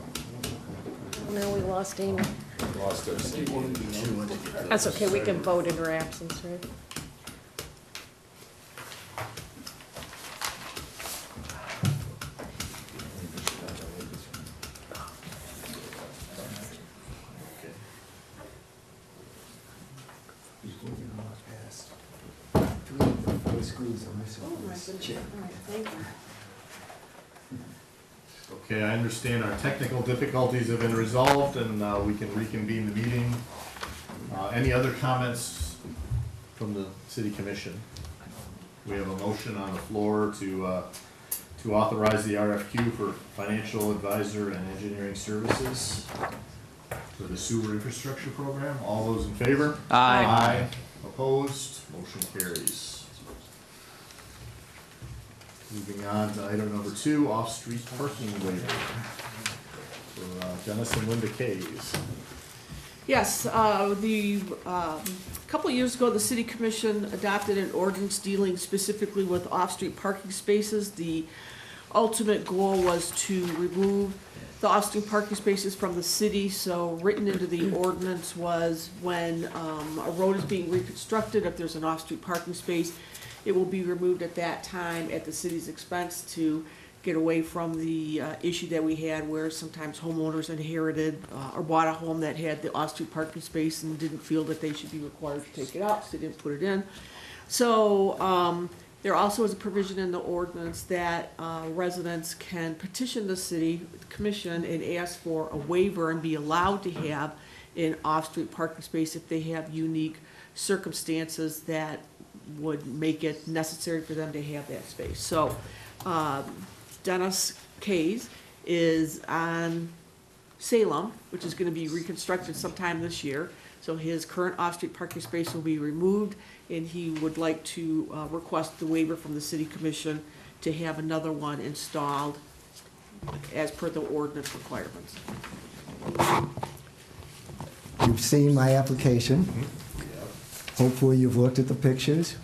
Now we lost Amy. Lost our city. That's okay, we can vote in her absence, right? Okay, I understand our technical difficulties have been resolved and we can reconvene the meeting. Any other comments from the city commission? We have a motion on the floor to authorize the RFQ for financial advisor and engineering services for the sewer infrastructure program. All those in favor? Aye. Aye. Opposed? Motion carries. Moving on to item number 2, off-street parking waiver for Dennis and Linda Kays. Yes, couple of years ago, the city commission adopted an ordinance dealing specifically with off-street parking spaces. The ultimate goal was to remove the off-street parking spaces from the city, so written into the ordinance was when a road is being reconstructed, if there's an off-street parking space, it will be removed at that time at the city's expense to get away from the issue that we had where sometimes homeowners inherited or bought a home that had the off-street parking space and didn't feel that they should be required to take it out, so they didn't put it in. So there also is a provision in the ordinance that residents can petition the city commission and ask for a waiver and be allowed to have an off-street parking space if they have unique circumstances that would make it necessary for them to have that space. So Dennis Kays is on Salem, which is gonna be reconstructed sometime this year. So his current off-street parking space will be removed, and he would like to request the waiver from the city commission to have another one installed as per the ordinance requirements. You've seen my application. Hopefully you've looked at the pictures.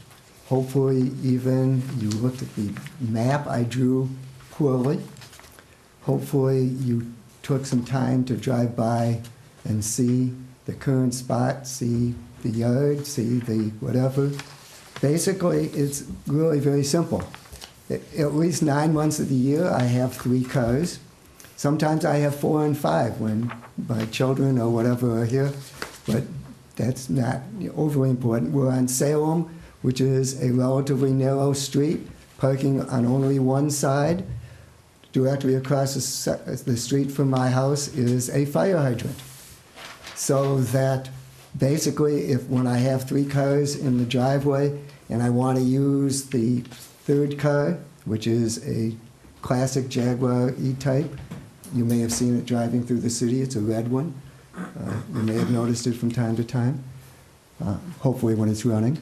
Hopefully even you looked at the map I drew poorly. Hopefully you took some time to drive by and see the current spot, see the yard, see the whatever. Basically, it's really very simple. At least 9 months of the year, I have 3 cars. Sometimes I have 4 and 5 when my children or whatever are here, but that's not overly important. We're on Salem, which is a relatively narrow street, parking on only one side. Directly across the street from my house is a fire hydrant. So that basically, when I have 3 cars in the driveway and I want to use the 3rd car, which is a classic Jaguar E-Type, you may have seen it driving through the city. It's a red one. You may have noticed it from time to time, hopefully when it's running.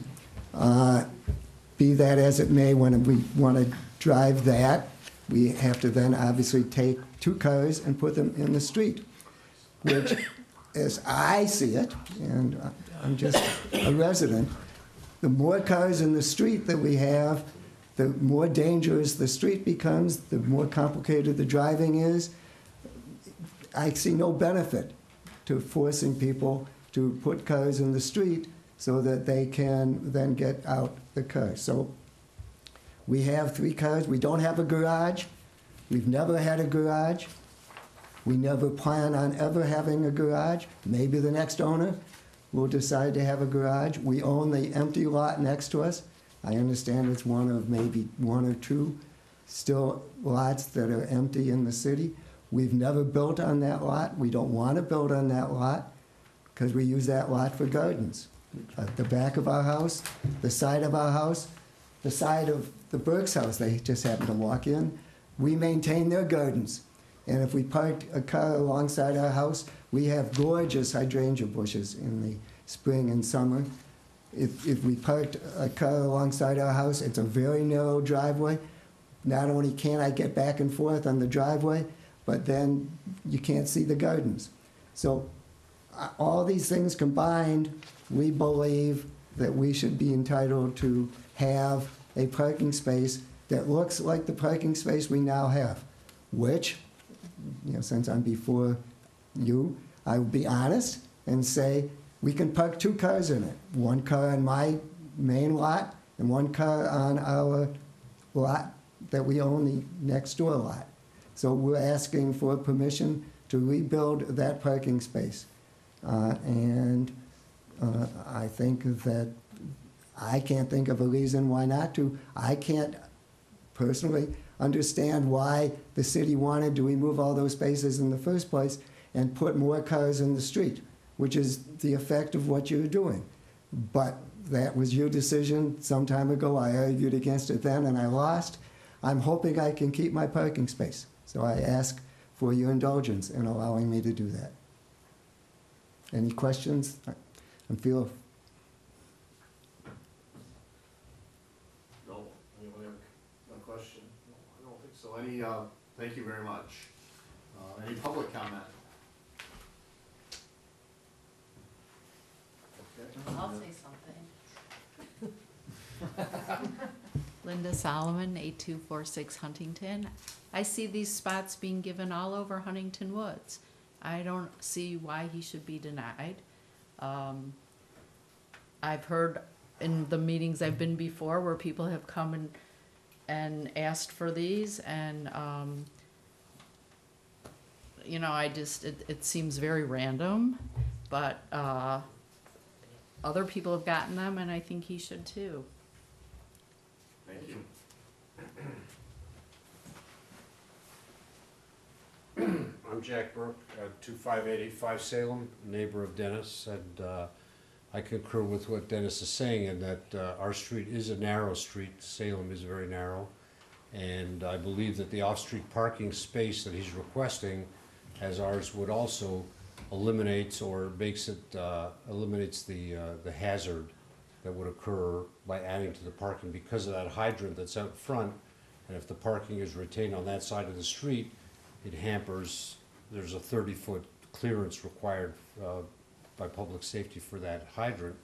Be that as it may, when we want to drive that, we have to then obviously take 2 cars and put them in the street, which, as I see it, and I'm just a resident, the more cars in the street that we have, the more dangerous the street becomes, the more complicated the driving is. I see no benefit to forcing people to put cars in the street so that they can then get out the car. So we have 3 cars. We don't have a garage. We've never had a garage. We never plan on ever having a garage. Maybe the next owner will decide to have a garage. We own the empty lot next to us. I understand it's one of maybe 1 or 2 still lots that are empty in the city. We've never built on that lot. We don't want to build on that lot because we use that lot for gardens. At the back of our house, the side of our house, the side of the Burke's house, they just happen to walk in. We maintain their gardens. And if we parked a car alongside our house, we have gorgeous hydrangea bushes in the spring and summer. If we parked a car alongside our house, it's a very narrow driveway. Not only can I get back and forth on the driveway, but then you can't see the gardens. So all these things combined, we believe that we should be entitled to have a parking space that looks like the parking space we now have. which, since I'm before you, I will be honest and say, we can park 2 cars in it. 1 car on my main lot and 1 car on our lot that we own, the next door lot. So we're asking for permission to rebuild that parking space. And I think that I can't think of a reason why not to. I can't personally understand why the city wanted to remove all those spaces in the first place and put more cars in the street, which is the effect of what you're doing. But that was your decision some time ago. I argued against it then and I lost. I'm hoping I can keep my parking space. So I ask for your indulgence in allowing me to do that. Any questions? I feel. No, anyone have a question? No, I don't think so. Thank you very much. Any public comment? Okay. I'll say something. Linda Solomon, 8246 Huntington. I see these spots being given all over Huntington Woods. I don't see why he should be denied. I've heard in the meetings I've been before where people have come and asked for these, and it seems very random, but other people have gotten them, and I think he should too. Thank you. I'm Jack Burke, 25885 Salem, neighbor of Dennis, and I concur with what Dennis is saying in that our street is a narrow street. Salem is very narrow, and I believe that the off-street parking space that he's requesting, as ours would also, eliminates or makes it eliminates the hazard that would occur by adding to the parking because of that hydrant that's out front. And if the parking is retained on that side of the street, it hampers. There's a 30-foot clearance required by public safety for that hydrant,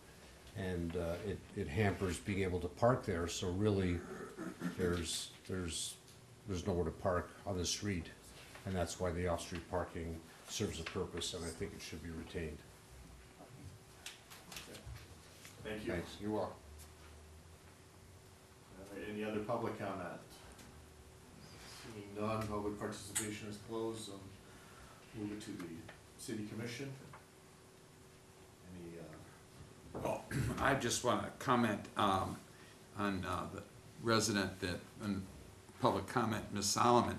and it hampers being able to park there. So really, there's nowhere to park on the street, and that's why the off-street parking serves a purpose, and I think it should be retained. Thank you. Thanks. You're welcome. Any other public comment? Seeing none, public participation is closed. Move it to the city commission. Well, I just want to comment on the resident that, and public comment, Ms. Solomon.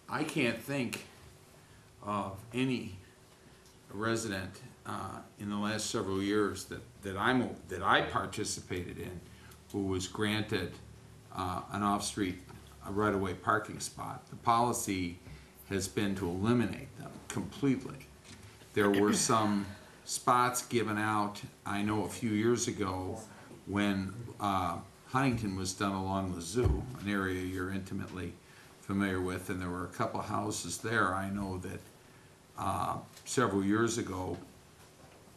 I can't think of any resident in the last several years that I participated in who was granted an off-street right-of-way parking spot. The policy has been to eliminate them completely. There were some spots given out, I know a few years ago, when Huntington was done along the zoo, an area you're intimately familiar with, and there were a couple houses there. I know that several years ago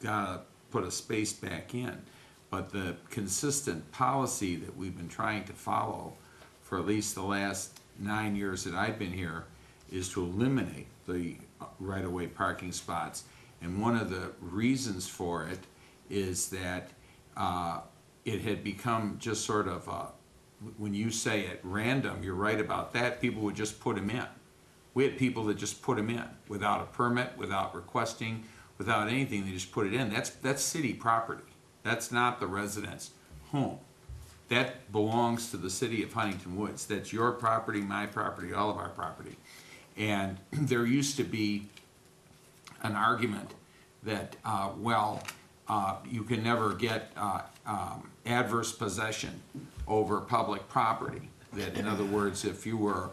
got to put a space back in, but the consistent policy that we've been trying to follow for at least the last 9 years that I've been here is to eliminate the right-of-way parking spots. And one of the reasons for it is that it had become just sort of, when you say at random, you're right about that, people would just put them in. We had people that just put them in without a permit, without requesting, without anything, they just put it in. That's city property. That's not the resident's home. That belongs to the city of Huntington Woods. That's your property, my property, all of our property. And there used to be an argument that, you can never get adverse possession over public property. That, in other words, if you were,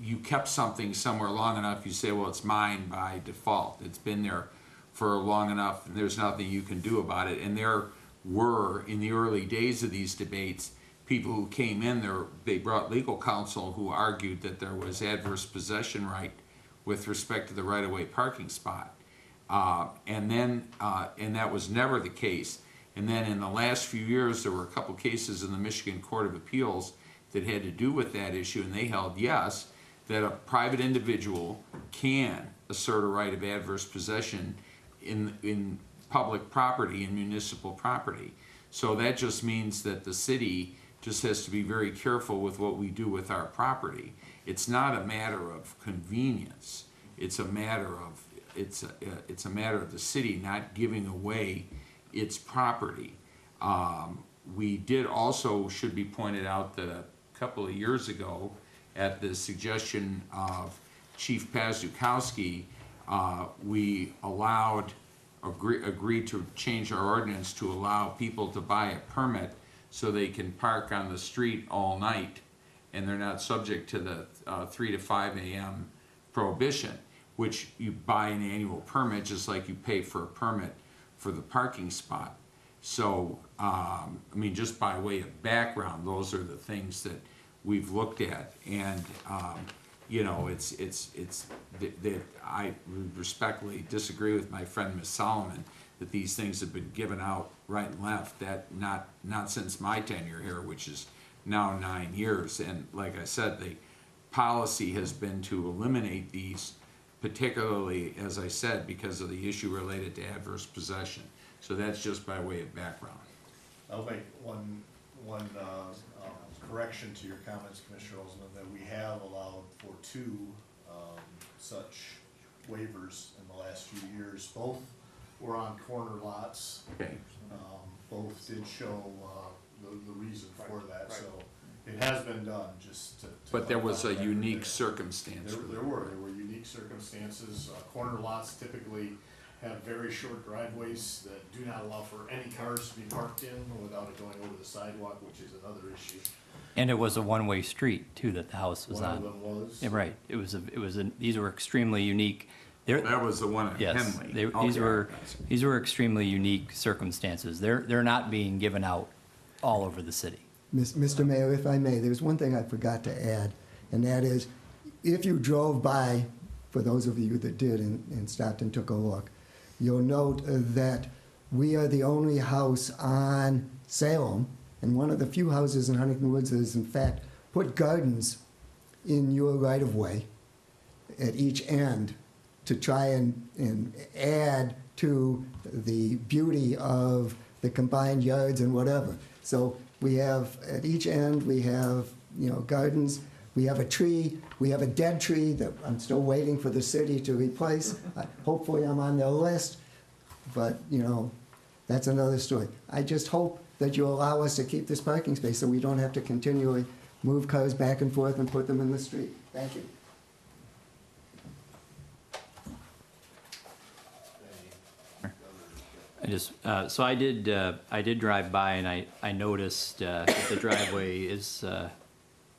you kept something somewhere long enough, you say, well, it's mine by default. It's been there for long enough, and there's nothing you can do about it. And there were, in the early days of these debates, people who came in there, they brought legal counsel who argued that there was adverse possession right with respect to the right-of-way parking spot. And that was never the case. And then in the last few years, there were a couple cases in the Michigan Court of Appeals that had to do with that issue, and they held yes, that a private individual can assert a right of adverse possession in public property and municipal property. So that just means that the city just has to be very careful with what we do with our property. It's not a matter of convenience. It's a matter of the city not giving away its property. We did also, should be pointed out, that a couple of years ago, at the suggestion of Chief Pazdukowski, we agreed to change our ordinance to allow people to buy a permit so they can park on the street all night, and they're not subject to the 3 to 5 a.m. prohibition, which you buy an annual permit just like you pay for a permit for the parking spot. So, I mean, just by way of background, those are the things that we've looked at, and you know, I respectfully disagree with my friend Ms. Solomon that these things have been given out right and left. That not since my tenure here, which is now 9 years. And like I said, the policy has been to eliminate these, particularly, as I said, because of the issue related to adverse possession. So that's just by way of background. I'll make one correction to your comments, Commissioner Olsman, that we have allowed for 2 such waivers in the last few years. Both were on corner lots. Okay. Both did show the reason for that, so it has been done, just to But there was a clarify unique there. circumstance. There were unique circumstances. Corner lots typically have very short driveways that do not allow for any cars to be parked in without it going over the sidewalk, which is another issue. And it was a one-way street too that the house was One on. of them was. Yeah, right. These were extremely unique. That was the one at Yes, Henley. these were extremely unique circumstances. They're not being given out all over the city. Mr. Mayor, if I may, there's one thing I forgot to add, and that is, if you drove by, for those of you that did and stopped and took a look, you'll note that we are the only house on Salem, and one of the few houses in Huntington Woods that has in fact put gardens in your right-of-way at each end to try and add to the beauty of the combined yards and whatever. So we have, at each end, we have, gardens, we have a tree, we have a dead tree that I'm still waiting for the city to replace. Hopefully I'm on their list, but, that's another story. I just hope that you allow us to keep this parking space so we don't have to continually move cars back and forth and put them in the street. Thank you. So I did drive by and I noticed that the driveway is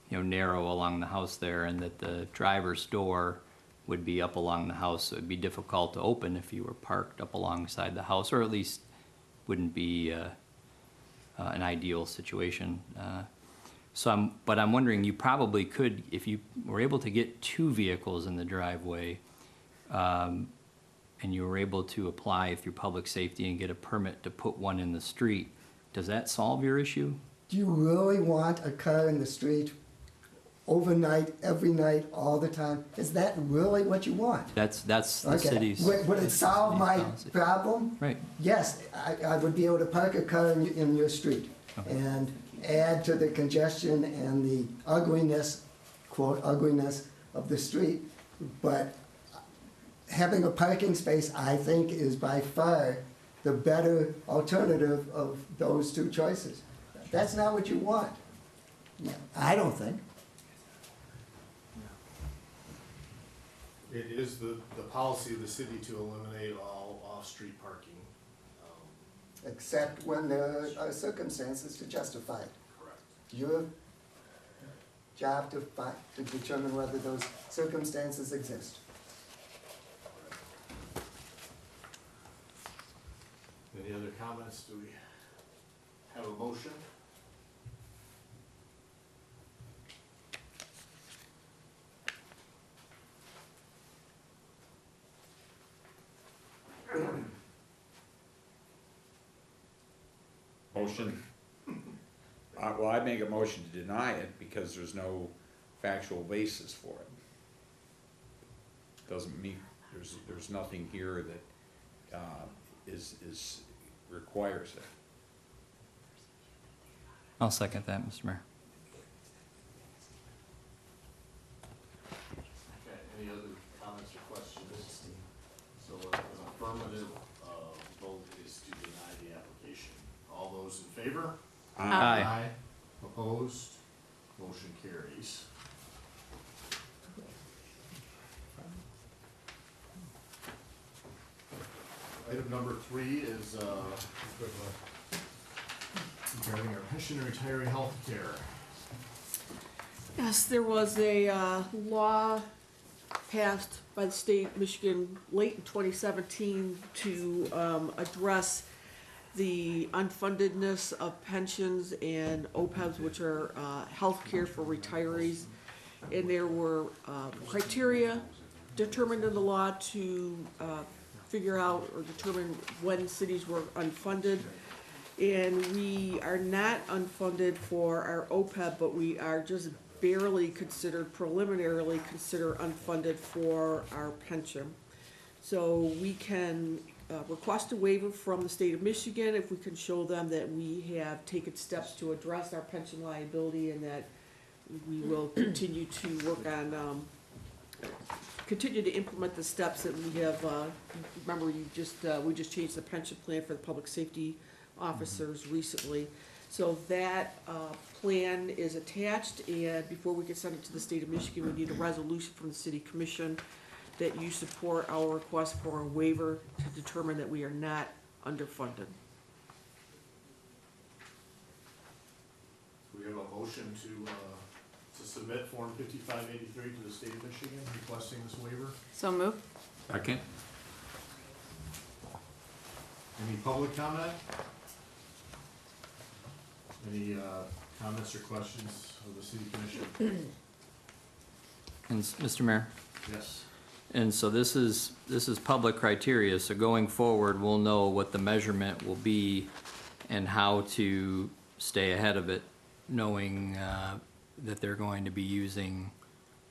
narrow along the house there, and that the driver's door would be up along the house, so it'd be difficult to open if you were parked up alongside the house, or at least wouldn't be an ideal situation. But I'm wondering, you probably could, if you were able to get 2 vehicles in the driveway, and you were able to apply through public safety and get a permit to put one in the street, does that solve your issue? Do you really want a car in the street overnight, every night, all the time? Is that really what you want? That's the Okay. city's. Would it solve my policy. problem? Right. Yes, I would be able to park a car in your street and add to the congestion and the ugliness, quote, ugliness of the street. But having a parking space, I think, is by far the better alternative of those 2 choices. That's not what you want. Yeah, I don't think. It is the policy of the city to eliminate all off-street parking. Except when there are circumstances to justify it. Correct. Your job to determine whether those circumstances exist. Any other comments? Do we have a motion? Motion. Well, I make a motion to deny it because there's no factual basis for it. Doesn't mean, there's nothing here that, requires it. I'll second that, Mr. Mayor. Okay, any other comments or questions? So an affirmative vote is to deny the application. All those in favor? Aye. Opposed? Motion carries. Item number 3 is regarding our pension and retiree health care. Yes, there was a law passed by the state of Michigan late in 2017 to address the unfundedness of pensions and OPEBs, which are health care for retirees. And there were criteria determined in the law to figure out or determine when cities were unfunded. And we are not unfunded for our OPEB, but we are just barely considered, preliminarily considered unfunded for our pension. So we can request a waiver from the state of Michigan if we can show them that we have taken steps to address our pension liability and that we will continue to work on, continue to implement the steps that we have, remember we just changed the pension plan for the public safety officers recently. So that plan is attached, and before we can send it to the state of Michigan, we need a resolution from the city commission that you support our request for a waiver to determine that we are not underfunded. We have a motion to submit Form 5583 to the state of Michigan requesting this waiver. So moved. Second? Any public comment? Any comments or questions of the city commission? And Mr. Mayor? Yes. And so this is public criteria, so going forward, we'll know what the measurement will be and how to stay ahead of it, knowing that they're going to be using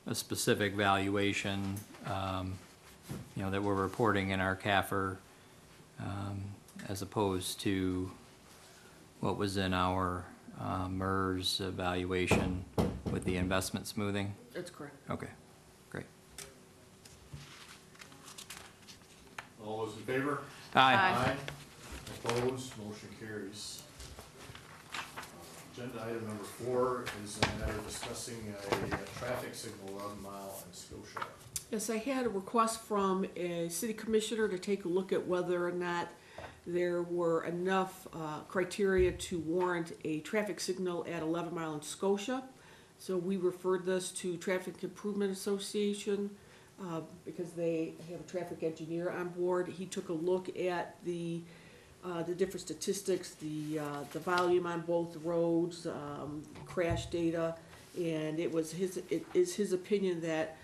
a specific valuation, that we're reporting in our CAFR, as opposed to what was in our MERS evaluation with the investment smoothing. That's correct. Okay, great. All those in favor? Aye. Opposed, motion carries. Agenda item number 4 is a matter discussing a traffic signal 11 Mile in Scotia. Yes, I had a request from a city commissioner to take a look at whether or not there were enough criteria to warrant a traffic signal at 11 Mile in Scotia. So we referred this to Traffic Improvement Association because they have a traffic engineer on board. He took a look at the different statistics, the volume on both roads, crash data, and it is his opinion that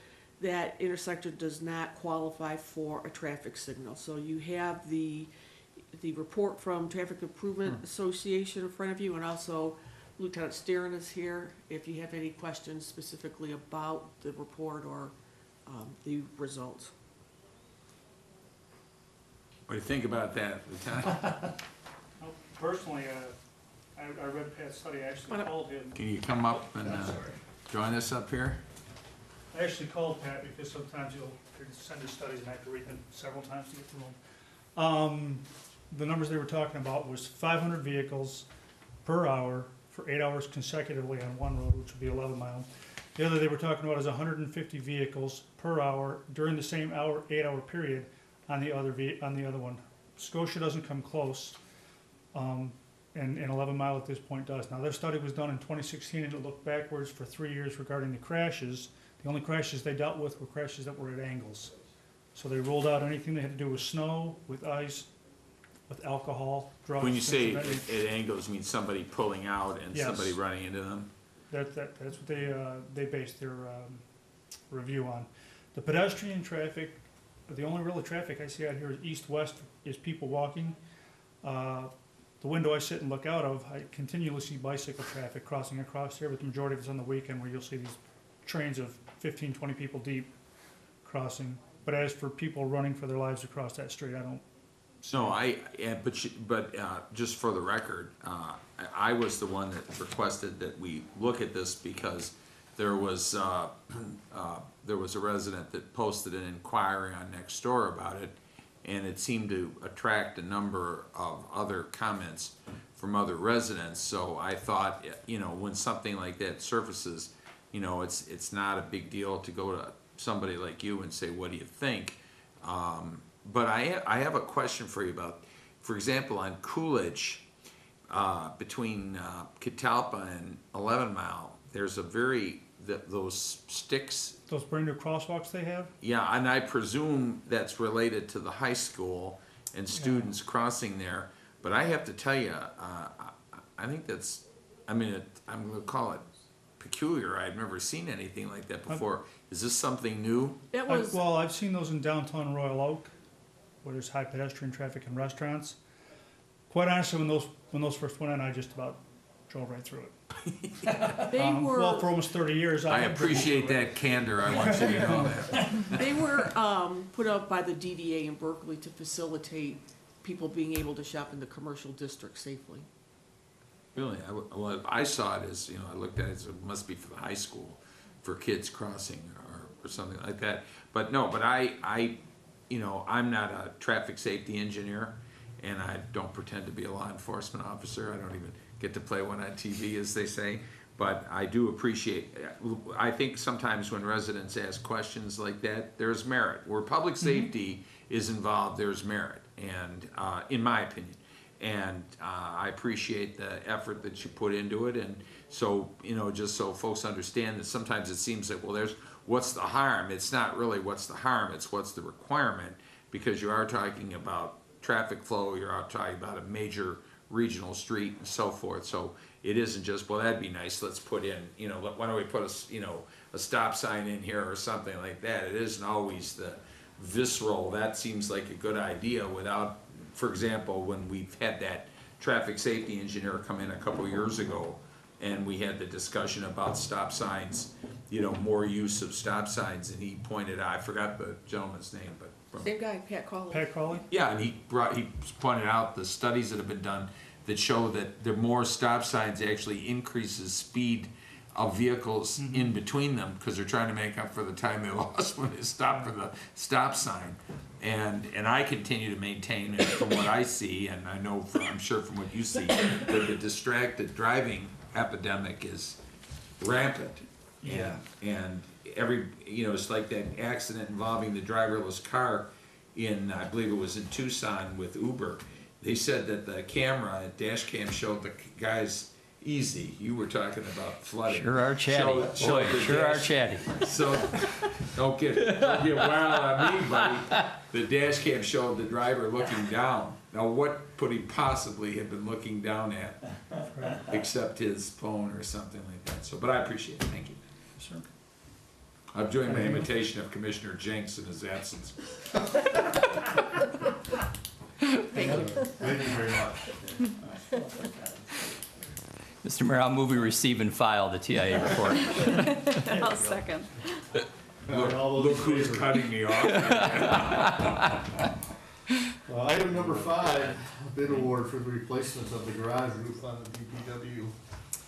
that intersection does not qualify for a traffic signal. So you have the report from Traffic Improvement Association in front of you, and also Lieutenant Sterin is here if you have any questions specifically about the report or the results. What do you think about that, Lieutenant? Personally, I read Pat's study, I actually called him. Can you come up and join us up here? I actually called Pat because sometimes he'll send his studies and I have to read them several times to get to them. The numbers they were talking about was 500 vehicles per hour for 8 hours consecutively on one road, which would be 11 Mile. The other they were talking about is 150 vehicles per hour during the same 8-hour period on the other one. Scotia doesn't come close, and 11 Mile at this point does. Now, their study was done in 2016, and it looked backwards for 3 years regarding the crashes. The only crashes they dealt with were crashes that were at angles. So they ruled out anything that had to do with snow, with ice, with alcohol, drugs. When you say things of that nature. at angles, you mean somebody pulling out and Yes. somebody running into them? That's what they based their review on. The pedestrian traffic, the only real traffic I see out here is east-west is people walking. the window I sit and look out of, I continually see bicycle traffic crossing across there, but the majority of it's on the weekend where you'll see these trains of 15, 20 people deep crossing. But as for people running for their lives across that street, I don't. Just for the record, I was the one that requested that we look at this because there was a resident that posted an inquiry on Nextdoor about it, and it seemed to attract a number of other comments from other residents. So I thought, when something like that surfaces, it's not a big deal to go to somebody like you and say, what do you think? But I have a question for you about, for example, on Coolidge, between Catalpa and 11 Mile, there's those sticks. Those brand new crosswalks they have? Yeah, and I presume that's related to the high school and students crossing there. But I have to tell you, I think I'm going to call it peculiar. I've never seen anything like that before. Is this something new? I've seen those in downtown Royal Oak, where there's high pedestrian traffic and restaurants. Quite honestly, when those first went in, I just about drove right through it. Well, for almost 30 years. I appreciate that candor. I want you to know that. They were put up by the DDA in Berkeley to facilitate people being able to shop in the commercial district safely. Really? Well, I saw it as, I looked at it as it must be for the high school, for kids crossing or something like that. But no, I'm not a traffic safety engineer, and I don't pretend to be a law enforcement officer. I don't even get to play one on TV, as they say. But I do appreciate, I think sometimes when residents ask questions like that, there's merit. Where public safety is involved, there's merit, and in my opinion. And I appreciate the effort that you put into it. And so, just so folks understand that sometimes it seems that, well, what's the harm? It's not really what's the harm, it's what's the requirement, because you are talking about traffic flow, you're talking about a major regional street and so forth. So it isn't just, well, that'd be nice, let's put in, why don't we put a stop sign in here or something like that. It isn't always the visceral, that seems like a good idea without, for example, when we've had that traffic safety engineer come in a couple years ago, and we had the discussion about stop signs, more use of stop signs, and he pointed out, I forgot the gentleman's name, but Same guy, Pat Cawley. Pat Cawley? yeah, and he pointed out the studies that have been done that show that the more stop signs actually increases speed of vehicles in between them, because they're trying to make up for the time they lost when they stopped for the stop sign. And I continue to maintain, and from what I see, and I know I'm sure from what you see, that the distracted driving epidemic is rampant. Yeah. And it's like that accident involving the driverless car in, I believe it was in Tucson with Uber. They said that the dash cam showed the guys easy. You were talking about flooding. Sure are chatty. Showed the Sure are dash- chatty. So, don't get wild on me, buddy. The dash cam showed the driver looking down. Now, what could he possibly have been looking down at, except his phone or something like that? So, but I appreciate it. Thank you. Sure. I'm doing my imitation of Commissioner Jenks in his absence. Thank you very much. Mr. Mayor, I'll move we receive and file the TIA report. I'll second. Look who's cutting me off. Item number 5, bid award for the replacement of the garage roof on the DPW.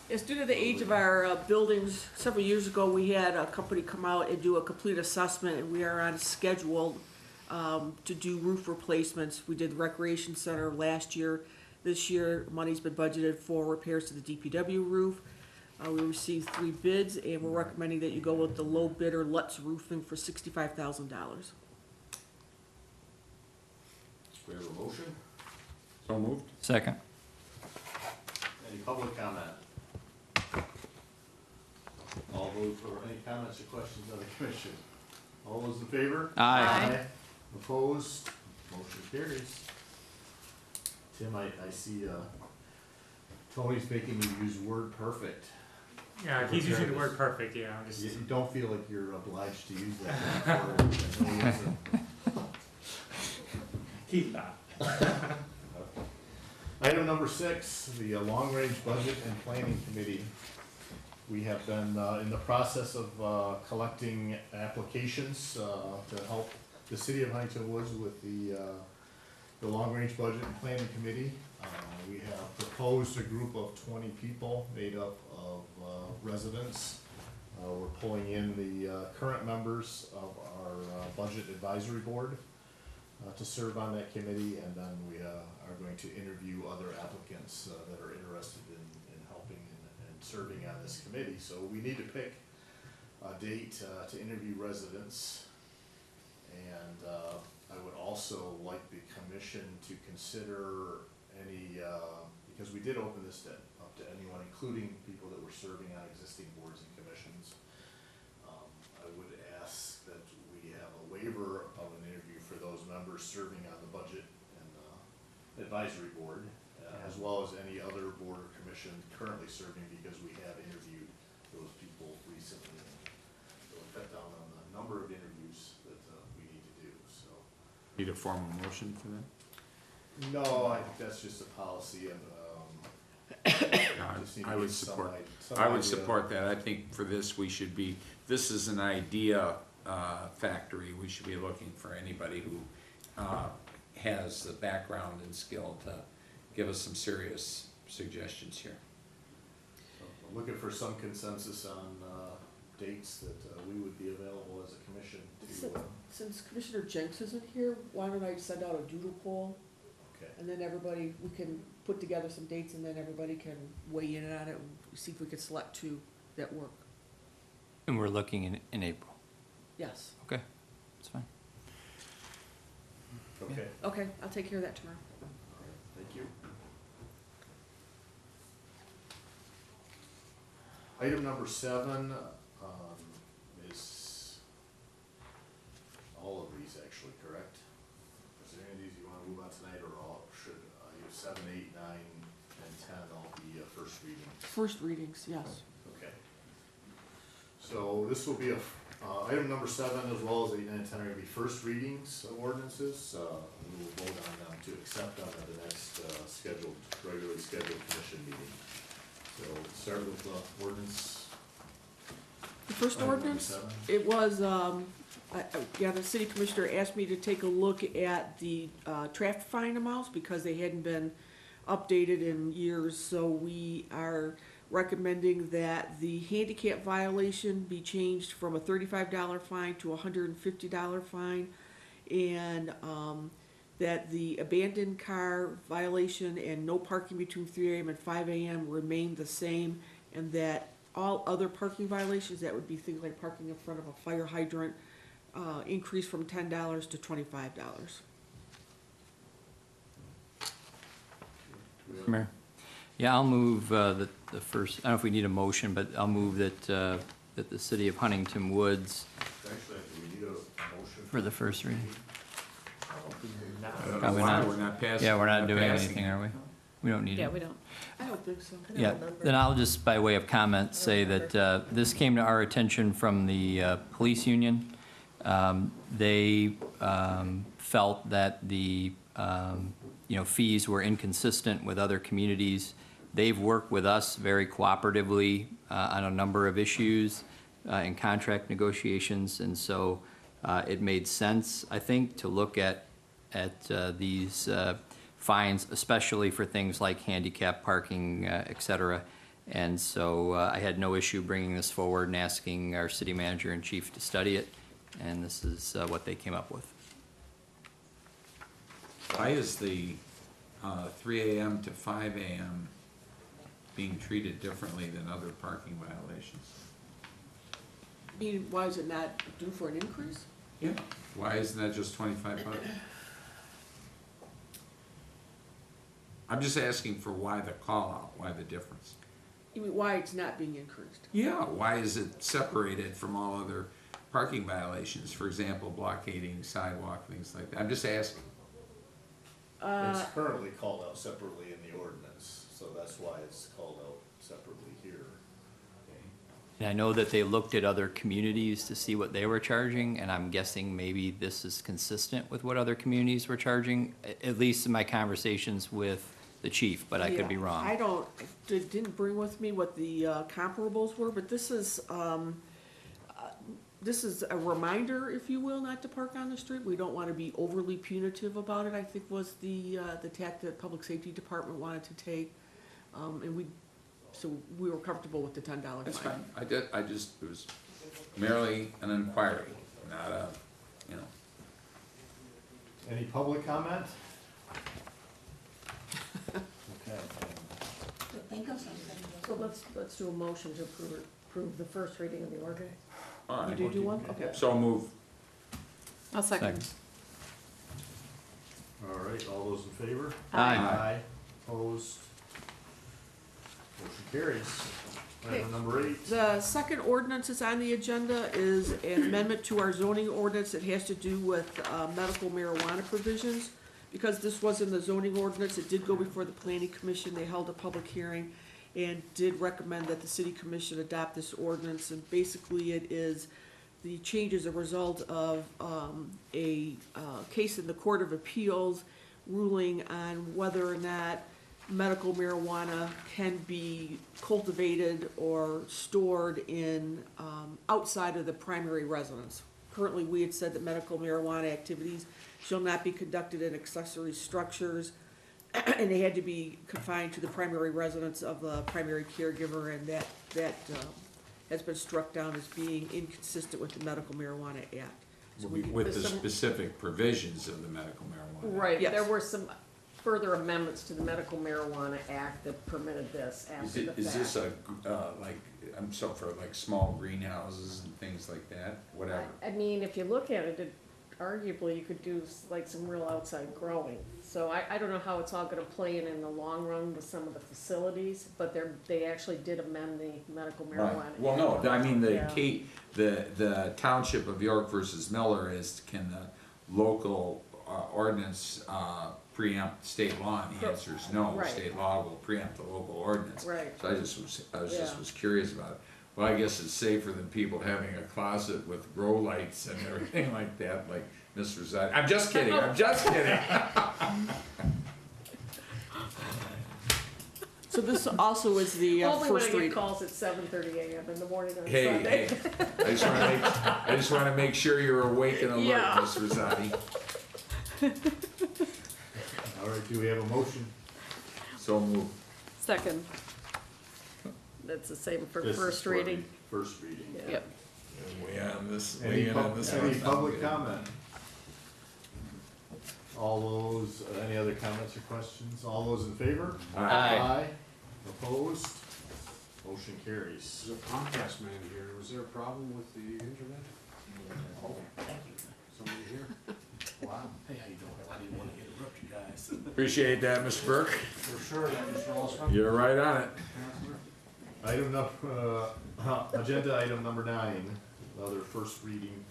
Yes, due to the age of our buildings, several years ago, we had a company come out and do a complete assessment, and we are on schedule to do roof replacements. We did the recreation center last year. This year, money's been budgeted for repairs to the DPW roof. We received 3 bids, and we're recommending that you go with the low bidder Lutz Roofing for $65,000. We have a motion. So moved. Second. Any public comment? All those for any comments or questions of the commission? All those in favor? Aye. Opposed? Motion carries. Tim, I see Tony's making you use word perfect. Yeah, he's using the word perfect, yeah. I'm just... You don't feel like you're obliged to use that. He thought. Item number 6, the Long Range Budget and Planning Committee. We have been in the process of collecting applications to help the city of Huntington Woods with the Long Range Budget and Planning Committee. We have proposed a group of 20 people made up of residents. We're pulling in the current members of our Budget Advisory Board to serve on that committee, and then we are going to interview other applicants that are interested in helping and serving on this committee. So we need to pick a date to interview residents, and I would also like the commission to consider any, because we did open this up to anyone, including people that were serving on existing boards and commissions. I would ask that we have a waiver of an interview for those members serving on the Budget and Advisory Board, as well as any other board or commission currently serving, because we have interviewed those people recently. So we cut down on the number of interviews that we need to do, so. Need a formal motion for that? No, I think that's just a policy of, just need to I would get some support, some I would idea. support that. I think for this, we should be, this is an idea factory. We should be looking for anybody who has the background and skill to give us some serious suggestions here. So I'm looking for some consensus on dates that we would be available as a commission to, Since Commissioner Jenks isn't here, why don't I send out a doodle poll? okay. And then everybody, we can put together some dates and then everybody can weigh in on it and see if we can select 2 that work. And we're looking in April. Yes. Okay, that's fine. Okay, Okay, I'll take care of that tomorrow. thank you. Item number 7 is all of these actually, correct? Is there any of these you want to move on tonight, or all, should 7, 8, 9, and 10 all be first reading? First readings, yes. Okay. So this will be item number 7, as well as 8, 9, and 10 are going to be first readings of ordinances. We will vote on them to accept them at the next regularly scheduled commission meeting. So we'll start with the ordinance. The first Item number ordinance, 7. it was, the city commissioner asked me to take a look at the traffic fine amounts because they hadn't been updated in years. So we are recommending that the handicap violation be changed from a $35 fine to a $150 fine, and that the abandoned car violation and no parking between 3 a.m. and 5 a.m. remain the same, and that all other parking violations, that would be things like parking in front of a fire hydrant, increase from $10 to $25. Mayor? Yeah, I'll move the first, I don't know if we need a motion, but I'll move that the city of Huntington Woods Actually, do we need a motion? for the first reading. I don't know Probably why not. we're not passing. Yeah, we're not doing passing anything, it. are we? We don't need it. Yeah, we don't. I don't think so. Yeah, then I'll just, by way of comment, say that this came to our attention from the police union. They felt that the, fees were inconsistent with other communities. They've worked with us very cooperatively on a number of issues in contract negotiations, and so it made sense, I think, to look at these fines, especially for things like handicap parking, et cetera. And so I had no issue bringing this forward and asking our city manager and chief to study it, and this is what they came up with. Why is the 3 a.m. to 5 a.m. being treated differently than other parking violations? Why is it not due for an increase? Yeah. Why isn't that just $25? I'm just asking for why the call out, why the difference? You mean why it's not being increased? Yeah, why is it separated from all other parking violations? For example, blockading, sidewalk, things like that. I'm just asking. It's currently called out separately in the ordinance, so that's why it's called out separately here. And I know that they looked at other communities to see what they were charging, and I'm guessing maybe this is consistent with what other communities were charging, at least in my conversations with the chief, but I could be Yeah, wrong. didn't bring with me what the comparables were, but this is a reminder, if you will, not to park on the street. We don't want to be overly punitive about it, I think was the tack that Public Safety Department wanted to take. So we were comfortable with the $10 fine. That's fine. It was merely an inquiry, not a, you know. Any public comment? Okay. So let's do a motion to approve the first reading of the ordinance. All right. You do one? Okay. So move. I'll second. All right, all those in favor? Aye. Opposed? Motion carries. Okay. Item number 8. The second ordinance that's on the agenda is an amendment to our zoning ordinance that has to do with medical marijuana provisions. Because this was in the zoning ordinance, it did go before the planning commission. They held a public hearing and did recommend that the city commission adopt this ordinance. And basically it is, the change is a result of a case in the Court of Appeals ruling on whether or not medical marijuana can be cultivated or stored in outside of the primary residence. Currently, we had said that medical marijuana activities shall not be conducted in accessory structures, and they had to be confined to the primary residence of the primary caregiver, and that has been struck down as being inconsistent with the Medical Marijuana Act. So we- With the specific provisions of the medical marijuana. Right, Yes. there were some further amendments to the Medical Marijuana Act that permitted this after the fact. Is this for like small greenhouses and things like that, whatever? I mean, if you look at it, arguably you could do like some real outside growing. So I don't know how it's all gonna play in the long run with some of the facilities, but they actually did amend the medical marijuana. Right. Well, no, I mean, Yeah. the township of York versus Miller is, can the local ordinance preempt state law? And the answer is no. Right. State law will preempt the local ordinance. Right. So I just Yeah. was curious about it. Well, I guess it's safer than people having a closet with grow lights and everything like that, like Mr. Zed. I'm just kidding, I'm just kidding. So this also is the Only when first I get reading. calls at 7:30 a.m. in the morning on Hey, Sunday. I just wanna make sure you're awake and alert, Yeah. Mr. Rosati. All right, do we have a motion? So move. Second. That's the same for This is first for reading. the First reading. Yeah. Yep. Way on this, Any way in on this one. any public comment? All those, any other comments or questions? All those in favor? Aye. Opposed? Motion carries. There's a Comcast man here. Was there a problem with the internet? Oh, somebody here? Wow. Hey, how you doing? I didn't want to interrupt you guys. Appreciate that, Mr. Burke. For sure, Mr. Osborne. You're right on it. Item agenda item number 9, another first reading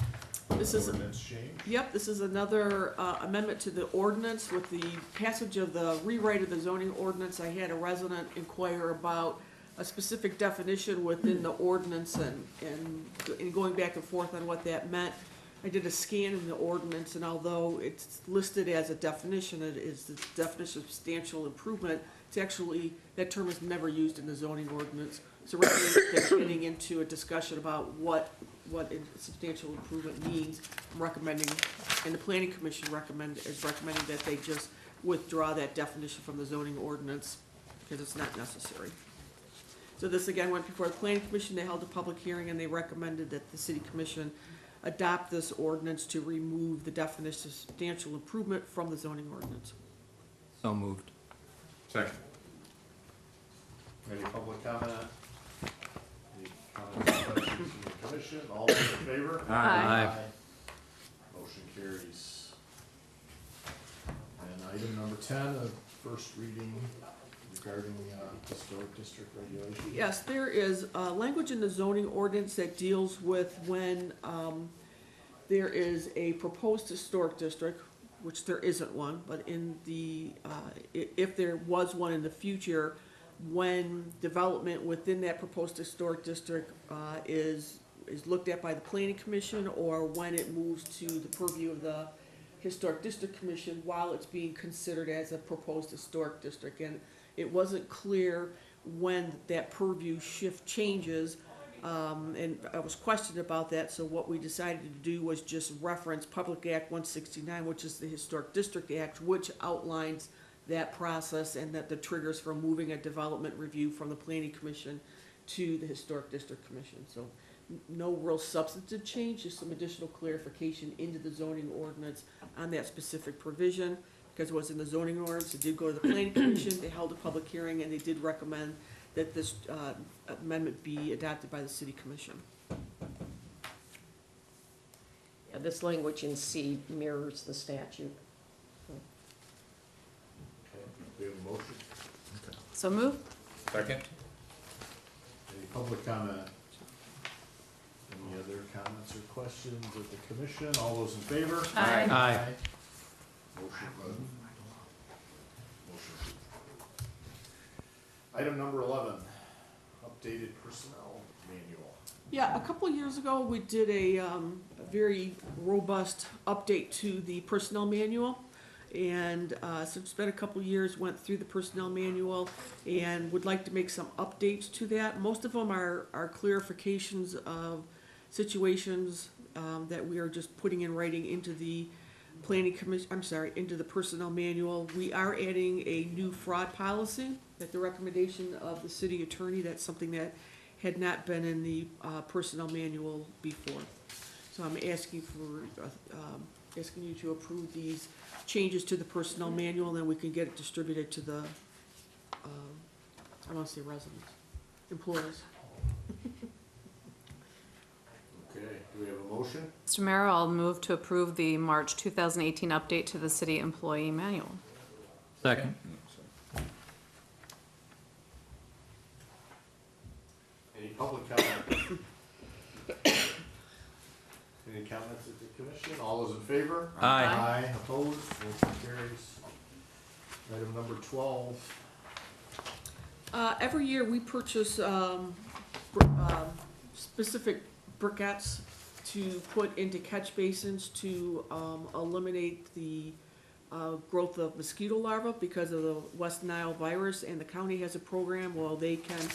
This is, ordinance change. yep, this is another amendment to the ordinance. With the passage of the rewrite of the zoning ordinance, I had a resident inquire about a specific definition within the ordinance and going back and forth on what that meant. I did a scan in the ordinance, and although it's listed as a definition, it is the definition of substantial improvement. It's actually, that term is never used in the zoning ordinance. So rather than getting into a discussion about what a substantial improvement means, I'm recommending, and the planning commission is recommending that they just withdraw that definition from the zoning ordinance because it's not necessary. So this again went before the planning commission. They held a public hearing and they recommended that the city commission adopt this ordinance to remove the definition of substantial improvement from the zoning ordinance. So moved. Second. Any public comment? Any comments or questions from the commission? All those in favor? Aye. Motion carries. And item number 10, a first reading regarding historic district regulation. Yes, there is language in the zoning ordinance that deals with when there is a proposed historic district, which there isn't one, but in the, if there was one in the future, when development within that proposed historic district is looked at by the planning commission, or when it moves to the purview of the Historic District Commission while it's being considered as a proposed historic district. And it wasn't clear when that purview shift changes, and I was questioned about that, so what we decided to do was just reference Public Act 169, which is the Historic District Act, which outlines that process and that the triggers for moving a development review from the Planning Commission to the Historic District Commission. So no real substantive change, just some additional clarification into the zoning ordinance on that specific provision. Because it was in the zoning ordinance, it did go to the Planning Commission, they held a public hearing, and they did recommend that this amendment be adopted by the City Commission. Yeah, this language in C mirrors the statute. Okay, we have a motion. So move. Second? Any public comment? Any other comments or questions of the commission? All those in favor? Aye. Aye. Motion approved. Motion approved. Item number 11, updated personnel manual. Yeah, a couple of years ago, we did a very robust update to the personnel manual. And so it's been a couple of years, went through the personnel manual and would like to make some updates to that. Most of them are clarifications of situations that we are just putting in writing into the planning commission, into the personnel manual. We are adding a new fraud policy at the recommendation of the city attorney. That's something that had not been in the personnel manual before. So I'm asking you to approve these changes to the personnel manual, and then we can get it distributed to the, I want to say residents, employees. Okay, do we have a motion? Mr. Mayor, I'll move to approve the March 2018 update to the city employee manual. Second. Any public comment? Any comments at the commission? All those in favor? Aye. Aye, opposed, motion carries. Item number 12. Every year, we purchase specific briquettes to put into catch basins to eliminate the growth of mosquito larvae because of the West Nile virus, and the county has a program where they can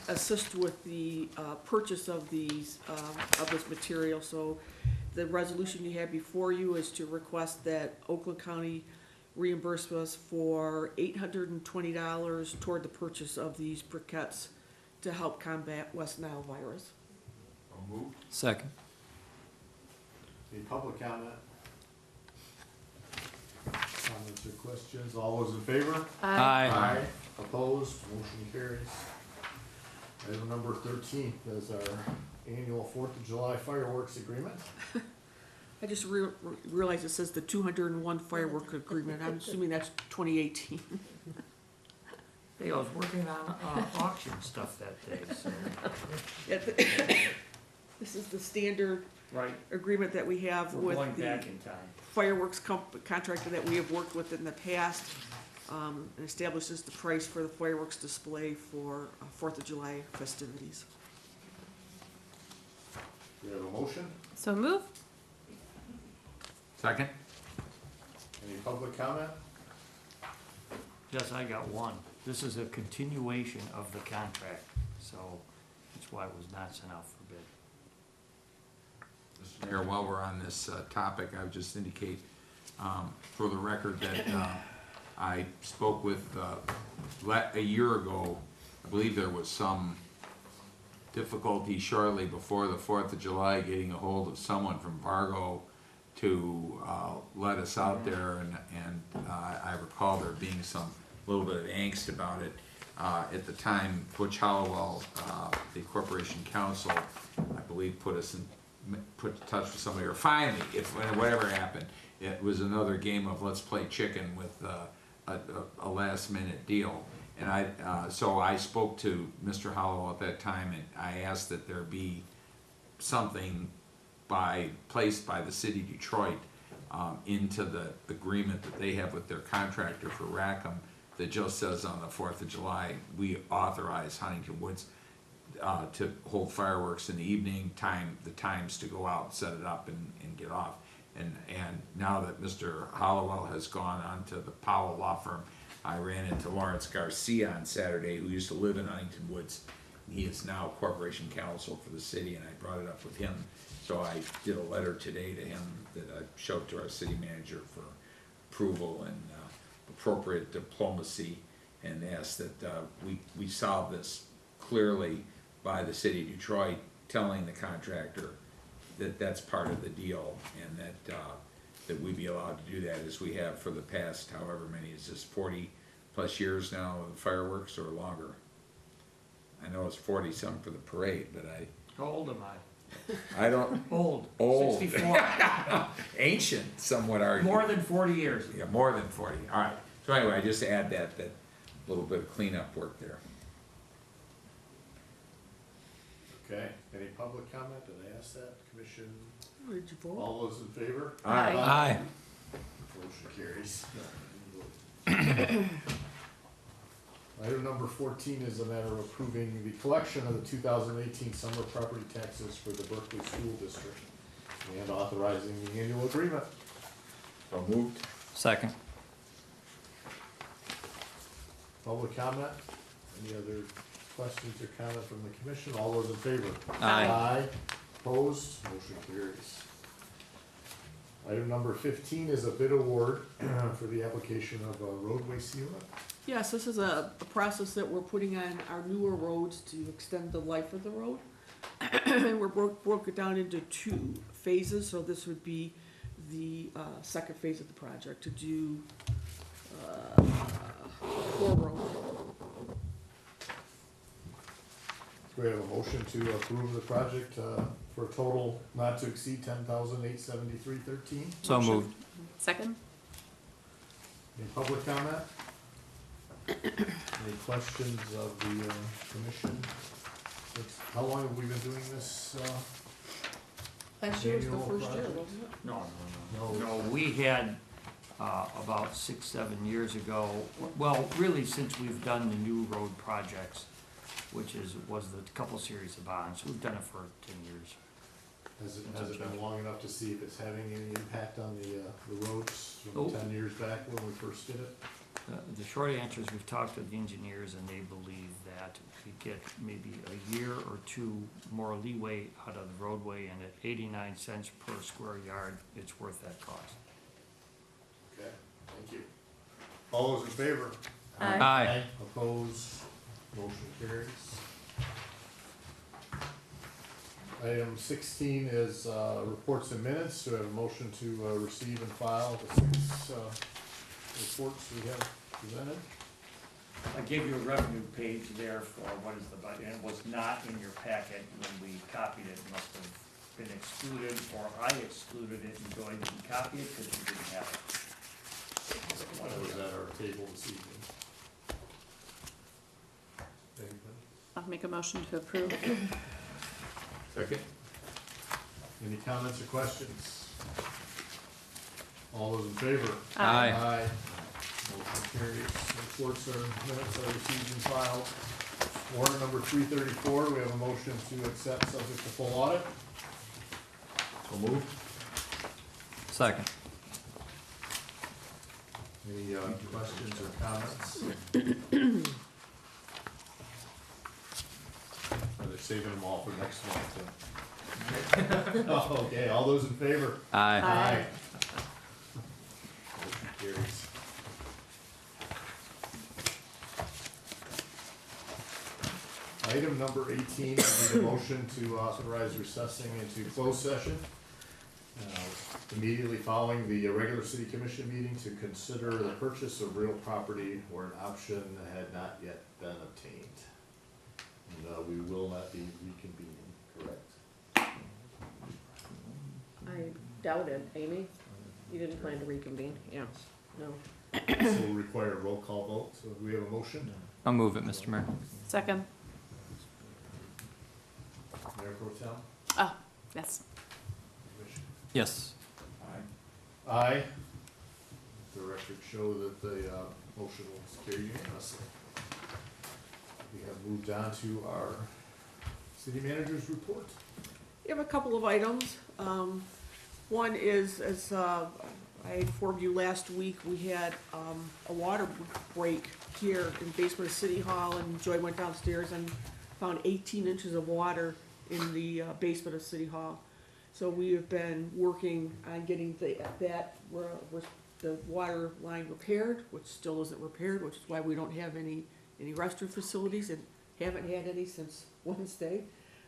assist with the purchase of these of this material. So the resolution you have before you is to request that Oakland County reimburse us for $820 toward the purchase of these briquettes to help combat West Nile virus. I'll move. Second. Any public comment? Comments or questions? All those in favor? Aye. Opposed, motion carries. Item number 13 is our annual 4th of July fireworks agreement. I just realized it says the 201 firework agreement. I'm assuming that's 2018. Hey, I was working on auction stuff that day, so. This is the standard Right. agreement that we have We're with going the back in time. fireworks contractor that we have worked with in the past. And establishes the price for the fireworks display for 4th of July festivities. Do we have a motion? So move. Second? Any public comment? Yes, I got one. This is a continuation of the contract, so that's why it was not sent out for bid. Mr. Mayor, while we're on this topic, I would just indicate for the record that I spoke with, a year ago, I believe there was some difficulty shortly before the 4th of July getting a hold of someone from Fargo to let us out there, and I recall there being some little bit of angst about it. At the time, Butch Hollowell, the Corporation Counsel, I believe, put in touch with somebody, or finally, whatever happened, it was another game of let's play chicken with a last minute deal. And so I spoke to Mr. Hollowell at that time, and I asked that there be something placed by the city of Detroit into the agreement that they have with their contractor for Rackham that just says on the 4th of July, we authorize Huntington Woods to hold fireworks in the evening, the times to go out, set it up, and get off. And now that Mr. Hollowell has gone on to the Powell Law Firm, I ran into Lawrence Garcia on Saturday, who used to live in Huntington Woods. He is now corporation counsel for the city, and I brought it up with him. So I did a letter today to him that I showed to our city manager for approval and appropriate diplomacy, and asked that we solve this clearly by the city of Detroit telling the contractor that that's part of the deal, and that we be allowed to do that as we have for the past, however many, is this 40+ years now of fireworks or longer? I know it's 40-something for the parade, but How old am I? I don't. Old. Old. 64. Ancient, some would argue. More than 40 years. Yeah, more than 40, all right. So anyway, I just add that little bit of cleanup work there. Okay, any public comment? Did I ask that? Commission, Did you vote? all those in favor? Aye. Aye. Motion carries. Item number 14 is a matter of approving the collection of the 2018 summer property taxes for the Berkeley School District and authorizing the annual agreement. So moved. Second. Public comment? Any other questions or comment from the commission? All those in favor? Aye. Aye. Opposed? Motion carries. Item number 15 is a bid award for the application of a roadway sealant. Yes, this is a process that we're putting on our newer roads to extend the life of the road. And we're broke it down into 2 phases, so this would be the second phase of the project to do 4 roads. We have a motion to approve the project for a total not to exceed $10,873.13. So moved. Second? Any public comment? Any questions of the commission? How long have we been doing this? Last year was the Annual first year, project? wasn't it? No, we had, about 6-7 years ago, well, really since we've done the new road projects, which was the couple series of bonds, we've done it for 10 years. Has it been long enough to see if it's having any impact on the roads from Nope. 10 years back when we first did it? The short answer is we've talked to the engineers and they believe that we get maybe a year or 2 more leeway out of the roadway, and at 89 cents per square yard, it's worth that cost. Okay, thank you. All those in favor? Aye. Opposed? Motion carries. Item 16 is reports and minutes. Do I have a motion to receive and file the 6 reports we have presented? I gave you a revenue page there for what is the budget, and it was not in your packet when we copied it. It must have been excluded, or I excluded it and Joy didn't copy it because you didn't have it. That was at our table this evening. Anybody? I'll make a motion to approve. Second. Any comments or questions? All those in favor? Aye. Aye. Motion carries. Reports or minutes are received and filed. Warrant number 334, we have a motion to accept subject to full audit. So moved. Second. Any questions or comments? Or they're saving them all for next month? Oh, okay, all those in favor? Aye. Aye. Motion carries. Item number 18, we need a motion to authorize recessing into closed session immediately following the regular city commission meeting to consider the purchase of real property where an option had not yet been obtained. And we will not be reconvening, correct? I doubt it, Amy. You didn't plan to reconvene? Yeah, no. So we'll require a roll call vote, so do we have a motion? I'll move it, Mr. Mayor. Second? Mayor Pro Tem? Oh, yes. Commission? Yes. Aye. The record show that the motion was carried unanimously. We have moved on to our city manager's report. We have a couple of items. One is, as I informed you last week, we had a water break here in the basement of City Hall, and Joy went downstairs and found 18 inches of water in the basement of City Hall. So we have been working on getting the water line repaired, which still isn't repaired, which is why we don't have any restroom facilities and haven't had any since Wednesday.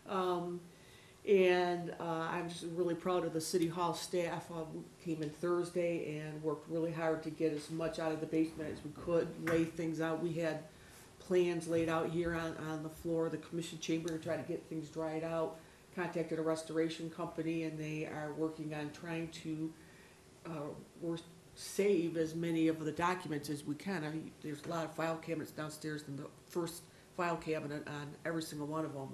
And I'm just really proud of the City Hall staff. We came in Thursday and worked really hard to get as much out of the basement as we could, lay things out. We had plans laid out here on the floor, the commission chamber, to try to get things dried out. Contacted a restoration company, and they are working on trying to save as many of the documents as we can. There's a lot of file cabinets downstairs, and the first file cabinet on every single one of them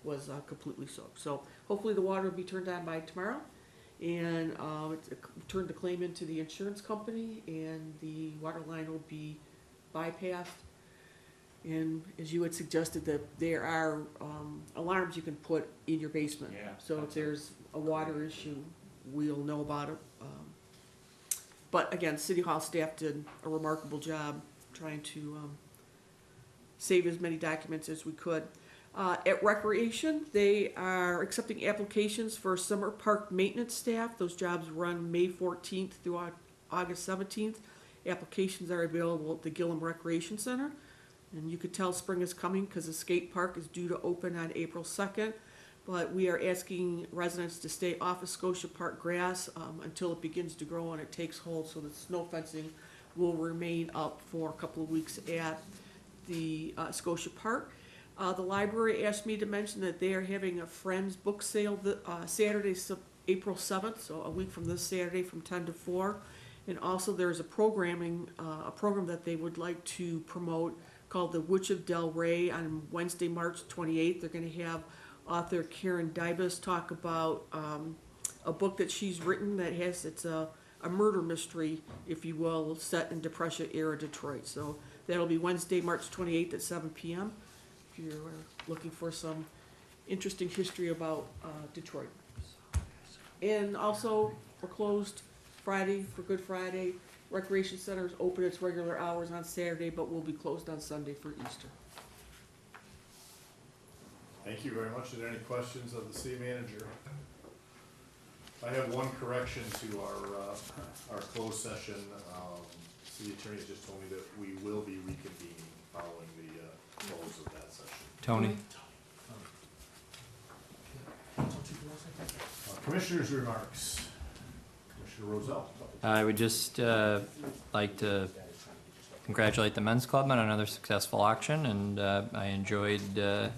was completely soaked. So hopefully the water will be turned on by tomorrow, and turned the claim into the insurance company, and the water line will be bypassed. And as you had suggested, that there are alarms you can put in your basement. Yeah, So if there's a water issue, we'll know about it. But again, City Hall staff did a remarkable job trying to save as many documents as we could. At Recreation, they are accepting applications for summer park maintenance staff. Those jobs run May 14th through August 17th. Applications are available at the Gillum Recreation Center. And you could tell spring is coming because the skate park is due to open on April 2nd. But we are asking residents to stay off of Scotia Park grass until it begins to grow and it takes hold, so the snow fencing will remain up for a couple of weeks at the Scotia Park. The library asked me to mention that they are having a Friends book sale Saturday, April 7th, so a week from this Saturday from 10 to 4. And also there's a program that they would like to promote called The Witch of Del Rey on Wednesday, March 28th. They're going to have author Karen Dybus talk about a book that she's written that it's a murder mystery, if you will, set in Depression era Detroit. So that'll be Wednesday, March 28th at 7 p.m. if you're looking for some interesting history about Detroit. And also, we're closed Friday for Good Friday. Recreation Center is open its regular hours on Saturday, but will be closed on Sunday for Easter. Thank you very much. Are there any questions of the city manager? I have one correction to our closed session. City attorney just told me that we will be reconvening following the close of that session. Tony? Commissioners' remarks. Commissioner Roselle. I would just like to congratulate the Men's Club on another successful auction, and I enjoyed the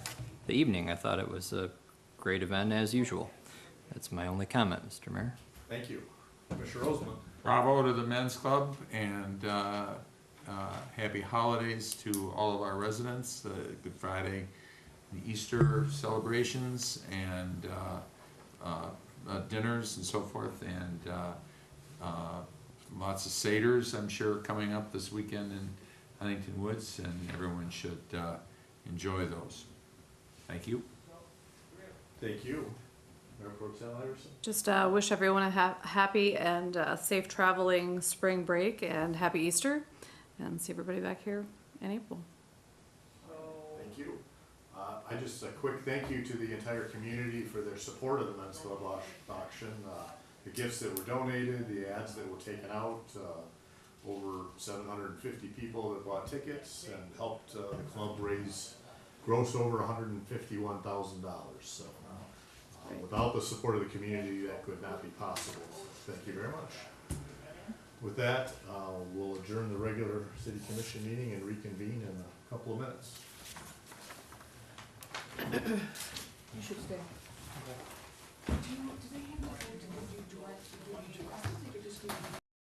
evening. I thought it was a great event as usual. That's my only comment, Mr. Mayor. Thank you. Commissioner Roseman. Bravo to the Men's Club, and happy holidays to all of our residents, Good Friday, the Easter celebrations, and dinners and so forth, and lots of Seders, I'm sure, coming up this weekend in Huntington Woods, and everyone should enjoy those. Thank you. Thank you. Mayor Pro Tem Iverson. Just wish everyone a happy and safe traveling spring break and happy Easter, and see everybody back here in April. Thank you. Just a quick thank you to the entire community for their support of the Men's Club auction. The gifts that were donated, the ads that were taken out, over 750 people that bought tickets and helped the club gross over $151,000. So without the support of the community, that could not be possible. Thank you very much. With that, we'll adjourn the regular city commission meeting and reconvene in a couple of minutes. You should stay.